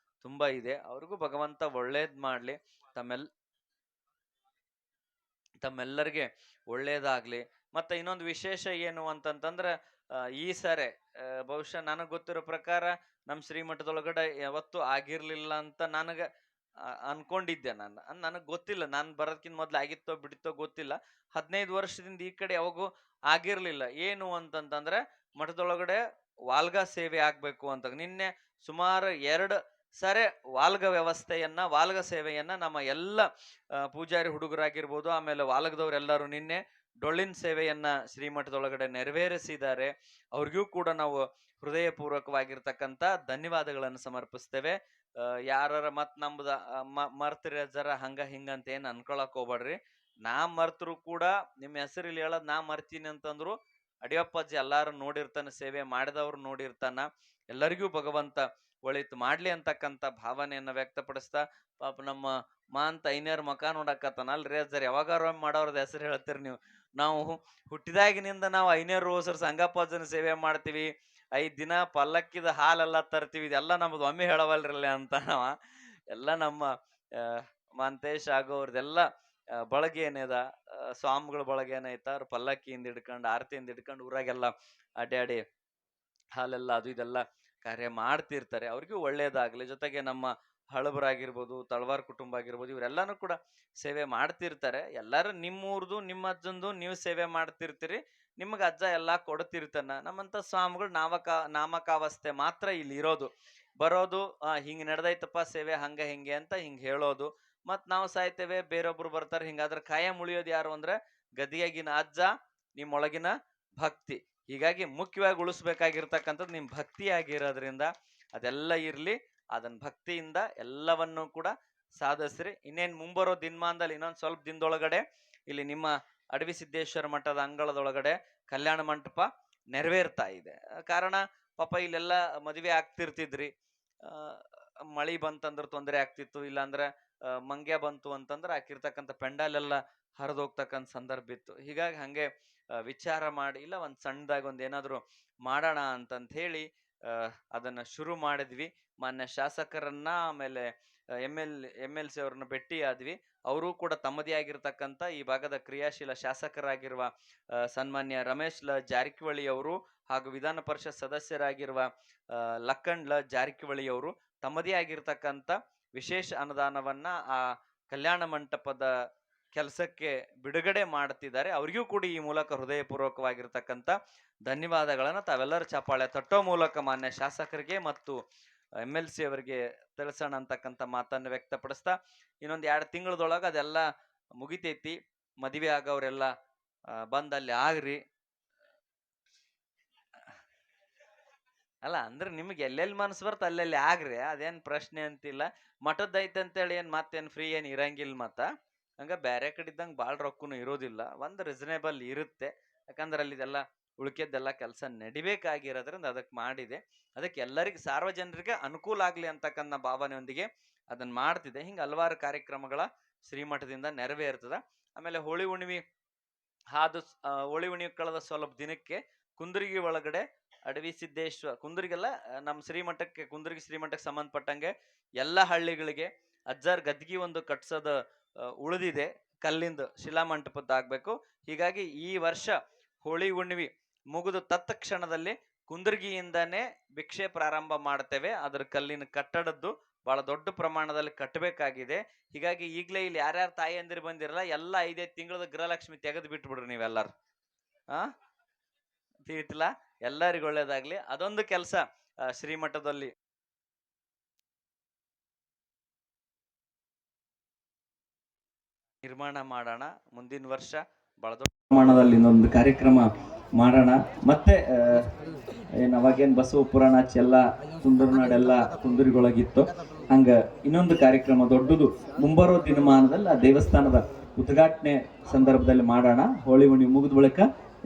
ತುಂಬಾ ಇದೆ. ಅವ್ರಿಗೂ ಭಗವಂತ ಒಳ್ಳೇದ್ ಮಾಡ್ಲಿ. ತಮ್ಮೆಲ್ಲರಿಗೆ ಒಳ್ಳೇದಾಗ್ಲಿ. ಮತ್ತೆ ಇನ್ನೊಂದು ವಿಶೇಷ ಏನು ಅಂತಂತಂದ್ರೆ, ಈ ಸರಿ ಬಹುಶಃ ನನಗ್ ಗೊತ್ತಿರೋ ಪ್ರಕಾರ ನಮ್ ಶ್ರೀಮಠದೊಳಗಡೆ ಯಾವತ್ತೂ ಆಗಿರ್ಲಿಲ್ಲ ಅಂತ ನನಗ ಅನ್ಕೊಂಡಿದ್ದೆ ನಾನು. ನನಗ್ ಗೊತ್ತಿಲ್ಲ, ನಾನ್ ಬರೋದ್ಕಿಂತ ಮೊದ್ಲು ಆಗಿತ್ತೋ ಬಿಡಿತ್ತೋ ಗೊತ್ತಿಲ್ಲ. 15 ವರ್ಷದಿಂದ ಈ ಕಡೆ ಯಾವಾಗೂ ಆಗಿರ್ಲಿಲ್ಲ. ಏನು ಅಂತಂತಂದ್ರೆ ಮಠದೊಳಗಡೆ ವಾಲ್ಗ ಸೇವೆ ಆಗ್ಬೇಕು ಅಂತ ನಿನ್ನೆ ಸುಮಾರು 2 ಸರಿ ವಾಲ್ಗ ಸೇವೆಯನ್ನ ನಮ್ಮ ಎಲ್ಲ ಪೂಜಾರಿ ಹುಡುಗರಾಗಿರ್ಬೋದು, ಆಮೇಲೆ ವಾಲ್ಗದವ್ರೆಲ್ಲರೂ ನಿನ್ನೆ ಡೊಳ್ಳಿನ ಸೇವೆಯನ್ನ ಶ್ರೀಮಠದೊಳಗಡೆ ನೆರವೇರಿಸಿದ್ದಾರೆ. ಅವ್ರಿಗೂ ಕೂಡ ನಾವು ಹೃದಯಪೂರ್ವಕವಾಗಿರ್ತಕ್ಕಂಥ ಧನ್ಯವಾದಗಳನ್ನು ಸಮರ್ಪಿಸ್ತೇವೆ. ಯಾರ ಮತ್ ನಮ್ದ ಮರ್ತಿರ ಜರ ಹಂಗ ಹಿಂಗ ಅಂತ ಏನ್ ಅನ್ಕೊಳಕ್ ಹೋಗ್ಬೇಡ್ರಿ. ನಾ ಮರ್ತರು ಕೂಡ ನಿಮ್ ಹೆಸರಲ್ಲಿ ಹೇಳದ್ ನಾ ಮರ್ತೀನಿ ಅಂತಂದ್ರು ಅಡಿಯಪ್ಪಾಜಿ ಎಲ್ಲಾರು ನೋಡಿರ್ತಾನ, ಸೇವೆ ಮಾಡಿದವ್ರು ನೋಡಿರ್ತಾನ. ಎಲ್ಲರಿಗೂ ಭಗವಂತ ಒಳಿತು ಮಾಡ್ಲಿ ಅಂತಕ್ಕಂಥ ಭಾವನೆಯನ್ನ ವ್ಯಕ್ತಪಡಿಸ್ತಾ, ಪಾಪ ನಮ್ಮ ಮಾಂತ ಐನೇರ್ ಮಕ ನೋಡಕತ್ತಾನ. ಅಲ್ರಿ ಜರ ಯಾವಾಗಾರ ಮಾಡೋರ್ದ ಹೆಸರು ಹೇಳ್ತೀರಿ ನೀವು. ನಾವು ಹುಟ್ಟಿದಾಗಿನಿಂದ ನಾವು ಐನೇರು ರೋಸರ್ ಸಂಗಪ್ಪಜ್ಜನ ಸೇವೆ ಮಾಡ್ತೀವಿ, 5 ದಿನ ಪಲ್ಲಕ್ಕಿದ ಹಾಲೆಲ್ಲ ತರ್ತೀವಿ, ಇದೆಲ್ಲ ನಮ್ದು ಒಮ್ಮೆ ಹೇಳವಲ್ರಲ್ಲ ಅಂತ ನಾವ ಎಲ್ಲ ನಮ್ಮ ಮಾಂತೇಶ್ ಆಗೋರ್ದೆಲ್ಲ ಬಳಗ ಏನಿದ ಸ್ವಾಮಿಗಳ ಬಳಗ ಏನೈತ ಅವ್ರ ಪಲ್ಲಕ್ಕಿಯಿಂದ ಹಿಡ್ಕೊಂಡು ಆರತಿಯಿಂದ ಹಿಡ್ಕೊಂಡು ಊರಾಗೆಲ್ಲ ಅಡ್ಯಾಡಿ ಹಾಲೆಲ್ಲ ಅದು ಇದೆಲ್ಲ ಕಾರ್ಯ ಮಾಡ್ತಿರ್ತಾರೆ. ಅವ್ರಿಗೂ ಒಳ್ಳೇದಾಗ್ಲಿ. ಜೊತೆಗೆ ನಮ್ಮ ಹಳಬರಾಗಿರ್ಬೋದು, ತಳವಾರ್ ಕುಟುಂಬ ಆಗಿರ್ಬೋದು, ಇವರೆಲ್ಲಾನು ಕೂಡ ಸೇವೆ ಮಾಡ್ತಿರ್ತಾರೆ. ಎಲ್ಲಾರು ನಿಮ್ಮೂರ್ದು ನಿಮ್ಮ ಅಜ್ಜಂದು ನೀವು ಸೇವೆ ಮಾಡ್ತಿರ್ತೀರಿ, ನಿಮ್ಗೆ ಅಜ್ಜ ಎಲ್ಲಾ ಕೊಡ್ತಿರ್ತಾನ. ನಮ್ಮಂತ ಸ್ವಾಮಿಗಳು ನಾಮಕಾವಸ್ಥೆ ಮಾತ್ರ ಇಲ್ಲಿ ಇರೋದು, ಬರೋದು, ಹಿಂಗ್ ನಡೆದೈತಪ್ಪ ಸೇವೆ ಹಂಗ ಹಿಂಗೆ ಅಂತ ಹಿಂಗ್ ಹೇಳೋದು, ಮತ್ ನಾವು ಸಾಯ್ತೇವೆ, ಬೇರೊಬ್ರು ಬರ್ತಾರೆ. ಹಿಂಗಾದ್ರೆ ಕಾಯಂ ಉಳಿಯೋದು ಯಾರು ಅಂದ್ರೆ ಗದಿಯಾಗಿನ ಅಜ್ಜ, ನಿಮ್ಮೊಳಗಿನ ಭಕ್ತಿ. ಹೀಗಾಗಿ ಮುಖ್ಯವಾಗಿ ಉಳಿಸ್ಬೇಕಾಗಿರ್ತಕ್ಕಂಥದ್ದು ನಿಮ್ ಭಕ್ತಿ ಆಗಿರೋದ್ರಿಂದ ಅದೆಲ್ಲ ಇರ್ಲಿ. ಅದನ್ನ ಭಕ್ತಿಯಿಂದ ಎಲ್ಲವನ್ನೂ ಕೂಡ ಸಾಧಿಸ್ರಿ. ಇನ್ನೇನ್ ಮುಂಬರೋ ದಿನಮಾನದಲ್ಲಿ ಇನ್ನೊಂದ್ ಸ್ವಲ್ಪ ದಿನದೊಳಗಡೆ ಇಲ್ಲಿ ನಿಮ್ಮ ಅಡವಿ ಸಿದ್ದೇಶ್ವರ ಮಠದ ಅಂಗಳದೊಳಗಡೆ ಕಲ್ಯಾಣ ಮಂಟಪ ನೆರವೇರ್ತಾ ಇದೆ. ಕಾರಣ ಪಾಪ ಇಲ್ಲೆಲ್ಲ ಮದುವೆ ಆಗ್ತಿರ್ತಿದ್ರಿ, ಮಳಿ ಬಂತಂದ್ರ ತೊಂದರೆ ಆಗ್ತಿತ್ತು, ಇಲ್ಲಾಂದ್ರೆ ಮಂಗ್ಯ ಬಂತು ಅಂತಂದ್ರೆ ಹಾಕಿರ್ತಕ್ಕಂಥ ಪೆಂಡಾಲ್ ಎಲ್ಲ ಹರಿದೋಗ್ತಕ್ಕಂಥ ಸಂದರ್ಭ ಇತ್ತು. ಹೀಗಾಗಿ ಹಂಗೆ ವಿಚಾರ ಮಾಡಿ ಇಲ್ಲ ಒಂದ್ ಸಣ್ಣದಾಗಿ ಒಂದ್ ಏನಾದ್ರು ಮಾಡೋಣ ಅಂತಂತ ಹೇಳಿ ಅದನ್ನ ಶುರು ಮಾಡಿದ್ವಿ. ಮಾನ್ಯ ಶಾಸಕರನ್ನ ಆಮೇಲೆ ಎಮ್ ಎಲ್ ಸಿ ಅವ್ರನ್ನ ಭೇಟಿ ಆದ್ವಿ. ಅವರು ಕೂಡ ತಮ್ಮದೇ ಆಗಿರ್ತಕ್ಕಂಥ ಈ ಭಾಗದ ಕ್ರಿಯಾಶೀಲ ಶಾಸಕರಾಗಿರುವ ಸನ್ಮಾನ್ಯ ರಮೇಶ್ ಜಾರಕಿಹೊಳಿ ಅವರು ಹಾಗೂ ವಿಧಾನ ಪರಿಷತ್ ಸದಸ್ಯರಾಗಿರುವ ಲಕ್ಕಂಡ್ಲ ಜಾರಕಿಹೊಳಿ ಅವರು ತಮ್ಮದೇ ಆಗಿರ್ತಕ್ಕಂಥ ವಿಶೇಷ ಅನುದಾನವನ್ನ ಆ ಕಲ್ಯಾಣ ಮಂಟಪದ ಕೆಲಸಕ್ಕೆ ಬಿಡುಗಡೆ ಮಾಡ್ತಿದ್ದಾರೆ. ಅವರಿಗೂ ಕೂಡ ಈ ಮೂಲಕ ಹೃದಯಪೂರ್ವಕವಾಗಿರ್ತಕ್ಕಂಥ ಧನ್ಯವಾದಗಳನ್ನ ತಾವೆಲ್ಲರೂ ಚಪ್ಪಾಳೆ ತಟ್ಟೋ ಮೂಲಕ ಮಾನ್ಯ ಶಾಸಕರಿಗೆ ಮತ್ತು MLC ಅವರಿಗೆ ತಿಳಿಸೋಣ ಅಂತಕ್ಕಂಥ ಮಾತನ್ನು ವ್ಯಕ್ತಪಡಿಸ್ತಾ, ಇನ್ನೊಂದು 2 ತಿಂಗಳದೊಳಗೆ ಅದೆಲ್ಲ ಮುಗಿತೈತಿ. ಮದುವೆ ಆಗವ್ರೆಲ್ಲ ಬಂದಲ್ಲಿ ಆಗ್ರಿ. ಅಲ್ಲ ಅಂದ್ರೆ ನಿಮ್ಗೆ ಎಲ್ಲೆಲ್ಲಿ ಮನಸ್ಸು ಬರ್ತ ಅಲ್ಲೆಲ್ಲಿ ಆಗ್ರಿ, ಅದೇನ್ ಪ್ರಶ್ನೆ ಅಂತಿಲ್ಲ. ಮಠದ ಐತೆ ಅಂತೇಳಿ ಏನ್ ಮತ್ತೇನ್ ಫ್ರೀ ಏನ್ ಇರಂಗಿಲ್ಲ. ಮತ್ತ ಹಂಗ ಬ್ಯಾರೆ ಕಡೆ ಇದ್ದಂಗೆ ಭಾಳ ರೊಕ್ಕನು ಇರೋದಿಲ್ಲ, ಒಂದು ರೀಸನೇಬಲ್ ಇರುತ್ತೆ. ಯಾಕಂದ್ರೆ ಅಲ್ಲಿ ಇದೆಲ್ಲ ಉಳ್ಕೆದ್ದೆಲ್ಲ ಕೆಲಸ ನಡಿಬೇಕಾಗಿರೋದ್ರಿಂದ ಅದಕ್ಕೆ ಮಾಡಿದೆ. ಅದಕ್ಕೆ ಎಲ್ಲರಿಗೂ ಸಾರ್ವಜನಿಕರಿಗೆ ಅನುಕೂಲ ಆಗ್ಲಿ ಅಂತಕ್ಕಂಥ ಭಾವನೆಯೊಂದಿಗೆ ಅದನ್ನ ಮಾಡ್ತಿದೆ. ಹಿಂಗೆ ಹಲವಾರು ಕಾರ್ಯಕ್ರಮಗಳ ಶ್ರೀಮಠದಿಂದ ನೆರವೇರ್ತದ. ಆಮೇಲೆ ಹೋಳಿ ಹುಣ್ಣಿಮೆ ಹೋಳಿ ಹುಣ್ಣಿಮೆ ಕಳೆದ ಸ್ವಲ್ಪ ದಿನಕ್ಕೆ ಕುಂದರ್ಗಿ ಒಳಗಡೆ ಅಡವಿ ಸಿದ್ದೇಶ್ವರ ಕುಂದರ್ಗಿಲ್ಲ ನಮ್ಮ ಶ್ರೀಮಠಕ್ಕೆ ಕುಂದರ್ಗಿ ಶ್ರೀಮಠಕ್ಕೆ ಸಂಬಂಧಪಟ್ಟಂಗೆ ಎಲ್ಲ ಹಳ್ಳಿಗಳಿಗೆ ಅಜ್ಜಾರ್ ಗದ್ಗಿ ಒಂದು ಕಟ್ಸೋದ ಉಳಿದಿದೆ, ಕಲ್ಲಿಂದ ಶಿಲಾಮಂಟಪದ್ದಾಗಬೇಕು. ಹೀಗಾಗಿ ಈ ವರ್ಷ ಹೋಳಿ ಹುಣ್ಣಿಮೆ ಮುಗಿದು ತತ್ಕ್ಷಣದಲ್ಲಿ ಕುಂದರ್ಗಿಯಿಂದಾನೇ ಭಿಕ್ಷೆ ಪ್ರಾರಂಭ ಮಾಡ್ತೇವೆ. ಅದರ ಕಲ್ಲಿನ ಕಟ್ಟಡದ್ದು ಬಹಳ ದೊಡ್ಡ ಪ್ರಮಾಣದಲ್ಲಿ ಕಟ್ಟಬೇಕಾಗಿದೆ. ಹೀಗಾಗಿ ಈಗಲೇ ಇಲ್ಲಿ ಯಾರ್ಯಾರು ತಾಯಿ ಅಂದಿರು ಬಂದಿರಲ್ಲ, ಎಲ್ಲ 5 ತಿಂಗಳದ ಗೃಹಲಕ್ಷ್ಮಿ ತೆಗೆದು ಬಿಟ್ಬಿಡ್ರಿ ನೀವೆಲ್ಲರೂ. ತಿಳಿತಿಲ್ಲ, ಎಲ್ಲರಿಗೂ ಒಳ್ಳೇದಾಗ್ಲಿ. ಅದೊಂದು ಕೆಲಸ ಶ್ರೀಮಠದಲ್ಲಿ ನಿರ್ಮಾಣ ಮಾಡೋಣ. ಮುಂದಿನ ವರ್ಷ ಬಹಳ ದೊಡ್ಡ ಪ್ರಮಾಣದಲ್ಲಿ ಇನ್ನೊಂದು ಕಾರ್ಯಕ್ರಮ ಮಾಡೋಣ. ಮತ್ತೆ ಅವಾಗೇನ್ ಬಸವ ಪುರಾಣ ಚೆಲ್ಲ ಕುಂದರ್ನಾಡೆಲ್ಲ ಕುಂದರಿಗೊಳಗಿತ್ತು, ಹಂಗ ಇನ್ನೊಂದು ಕಾರ್ಯಕ್ರಮ ದೊಡ್ಡದು ಮುಂಬರೋ ದಿನಮಾನದಲ್ಲಿ ಆ ದೇವಸ್ಥಾನದ ಉದ್ಘಾಟನೆ ಸಂದರ್ಭದಲ್ಲಿ ಮಾಡೋಣ. ಹೋಳಿ ಹುಣ್ಣಿಮೆ ಮುಗಿದ ಬಳಿಕ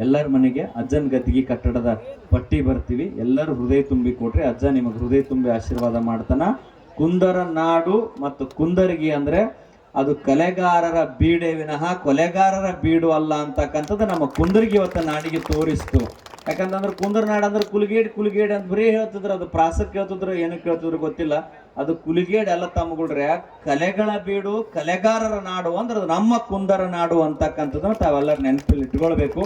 ಎಲ್ಲರ ಮನೆಗೆ ಅಜ್ಜನ ಗದ್ದಿಗೆ ಕಟ್ಟಡದ ಪಟ್ಟಿ ಬರ್ತೀವಿ. ಎಲ್ಲರೂ ಹೃದಯ ತುಂಬಿ ಕೊಟ್ರಿ, ಅಜ್ಜ ನಿಮಗೆ ಹೃದಯ ತುಂಬಿ ಆಶೀರ್ವಾದ ಮಾಡ್ತಾನ. ಕುಂದರ ನಾಡು ಮತ್ತು ಕುಂದರ್ಗಿ ಅಂದ್ರೆ ಅದು ಕಲೆಗಾರರ ಬೀಡೆ ವಿನಃ ಕೊಲೆಗಾರರ ಬೀಡು ಅಲ್ಲ ಅಂತಕ್ಕಂಥದ್ದು ನಮ್ಮ ಕುಂದರ್ಗಿ ಇವತ್ತ ನಾಡಿಗೆ ತೋರಿಸ್ತು. ಯಾಕಂತಂದ್ರೆ ಕುಂದರ್ನಾಡು ಅಂದ್ರೆ ಕುಲಿಗೇಡ್ ಅಂತ ಬರೀ ಹೇಳ್ತಿದ್ರು, ಅದು ಪ್ರಾಸಕ್ಕೆ ಹೇಳ್ತಿದ್ರು ಏನಕ್ಕೆ ಹೇಳ್ತಿದ್ರು ಗೊತ್ತಿಲ್ಲ. ಅದು ಕುಲಿಗೇಡ್ ಎಲ್ಲ ತಮ್ಮಗಳ್ರೆ ಕಲೆಗಳ ಬೀಡು ಕಲೆಗಾರರ ನಾಡು ಅಂದ್ರೆ ಅದು ನಮ್ಮ ಕುಂದರ ನಾಡು ಅಂತಕ್ಕಂಥದ್ದನ್ನ ತಾವೆಲ್ಲರೂ ನೆನಪಲ್ಲಿ ಇಟ್ಕೊಳ್ಬೇಕು.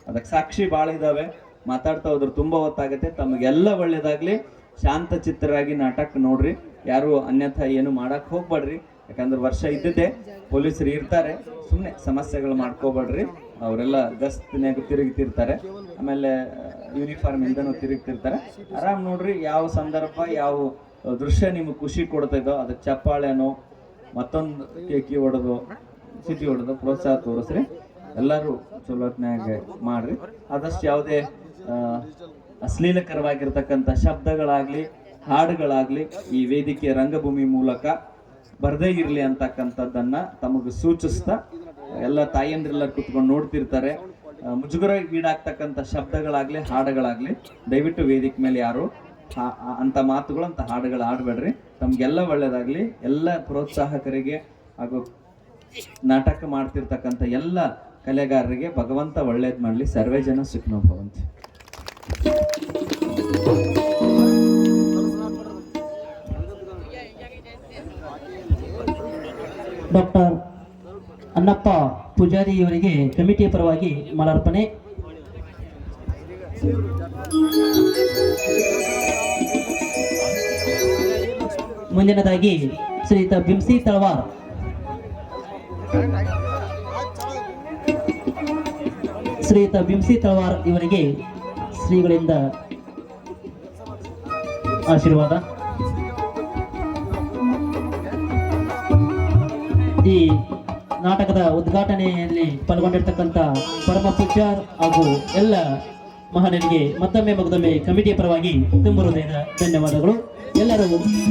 ಅದಕ್ಕೆ ಸಾಕ್ಷಿ ಭಾಳ ಇದಾವೆ. ಮಾತಾಡ್ತಾ ಹೋದ್ರೆ ತುಂಬಾ ಹೊತ್ತಾಗತ್ತೆ. ತಮಗೆಲ್ಲ ಒಳ್ಳೇದಾಗ್ಲಿ. ಶಾಂತ ಚಿತ್ತರಾಗಿ ನಾಟಕ ನೋಡ್ರಿ. ಯಾರು ಅನ್ಯಥಾ ಏನು ಮಾಡಕ್ ಹೋಗ್ಬೇಡ್ರಿ. ಯಾಕಂದ್ರೆ ವರ್ಷ ಇದ್ದಿದ್ದೆ, ಪೊಲೀಸರು ಇರ್ತಾರೆ, ಸುಮ್ಮನೆ ಸಮಸ್ಯೆಗಳು ಮಾಡ್ಕೋಬೇಡ್ರಿ. ಅವರೆಲ್ಲ ಗಸ್ತಿನಾಗ ತಿರುಗ್ತಿರ್ತಾರೆ, ಆಮೇಲೆ ಯೂನಿಫಾರ್ಮ್ ಇಲ್ದನೂ ತಿರುಗ್ತಿರ್ತಾರೆ. ಆರಾಮ್ ನೋಡ್ರಿ. ಯಾವ ಸಂದರ್ಭ, ಯಾವ ದೃಶ್ಯ ನಿಮ್ಗೆ ಖುಷಿ ಕೊಡ್ತೈತೋ ಅದಕ್ಕೆ ಚಪ್ಪಾಳೆನೋ ಮತ್ತೊಂದು ಕೇಕಿ ಹೊಡೆದು ಸಿಟಿ ಹೊಡೆದು ಪ್ರೋತ್ಸಾಹ ತೋರಿಸ್ರಿ. ಎಲ್ಲರೂ ಚಲೋತ್ನಾಗ ಮಾಡ್ರಿ. ಆದಷ್ಟು ಯಾವುದೇ ಅಶ್ಲೀಲಕರವಾಗಿರ್ತಕ್ಕಂಥ ಶಬ್ದಗಳಾಗ್ಲಿ ಹಾಡುಗಳಾಗ್ಲಿ ಈ ವೇದಿಕೆ ರಂಗಭೂಮಿ ಮೂಲಕ ಬರದೇ ಇರಲಿ ಅಂತಕ್ಕಂಥದ್ದನ್ನ ತಮಗೆ ಸೂಚಿಸ್ತಾ, ಎಲ್ಲ ತಾಯಂದ್ರೆಲ್ಲ ಕುತ್ಕೊಂಡು ನೋಡ್ತಿರ್ತಾರೆ. ಮುಜುಗರ ಈಡಾಗ್ತಕ್ಕಂಥ ಶಬ್ದಗಳಾಗ್ಲಿ ಹಾಡುಗಳಾಗ್ಲಿ ದಯವಿಟ್ಟು ವೇದಿಕೆ ಮೇಲೆ ಯಾರು ಅಂತ ಮಾತುಗಳು ಅಂತ ಹಾಡುಗಳು ಆಡ್ಬೇಡ್ರಿ. ತಮ್ಗೆಲ್ಲ ಒಳ್ಳೇದಾಗ್ಲಿ. ಎಲ್ಲ ಪ್ರೋತ್ಸಾಹಕರಿಗೆ ಹಾಗೂ ನಾಟಕ ಮಾಡ್ತಿರ್ತಕ್ಕಂಥ ಎಲ್ಲ ಕಲೆಗಾರರಿಗೆ ಭಗವಂತ ಒಳ್ಳೇದ್ ಮಾಡ್ಲಿ. ಸರ್ವೇ ಜನ ಸುಖಿನೋ ಭವಂತು. ಡಾಕ್ಟರ್ ಅನ್ನಪ್ಪ ಪೂಜಾರಿ ಇವರಿಗೆ ಕಮಿಟಿಯ ಪರವಾಗಿ ಮಾಲಾರ್ಪಣೆ. ಮುಂದಿನದಾಗಿ ಶ್ರೀಯುತ ಬಿಂಸಿ ತಳವಾರ್ ಇವರಿಗೆ ಶ್ರೀಗಳಿಂದ ಆಶೀರ್ವಾದ. ಈ ನಾಟಕದ ಉದ್ಘಾಟನೆಯಲ್ಲಿ ಪಾಲ್ಗೊಂಡಿರ್ತಕ್ಕಂಥ ಪರಮ ಪೂಜ್ಯ ಹಾಗೂ ಎಲ್ಲ ಮಹನರಿಗೆ ಮತ್ತೊಮ್ಮೆ ಮಗದೊಮ್ಮೆ ಕಮಿಟಿಯ ಪರವಾಗಿ ತುಂಬ ಹೃದಯದ ಧನ್ಯವಾದಗಳು. ಎಲ್ಲರೂ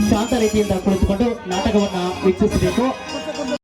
ಶಾಂತ ರೀತಿಯಿಂದ ಕುಳಿತುಕೊಂಡು ನಾಟಕವನ್ನು ವೀಕ್ಷಿಸಬೇಕು.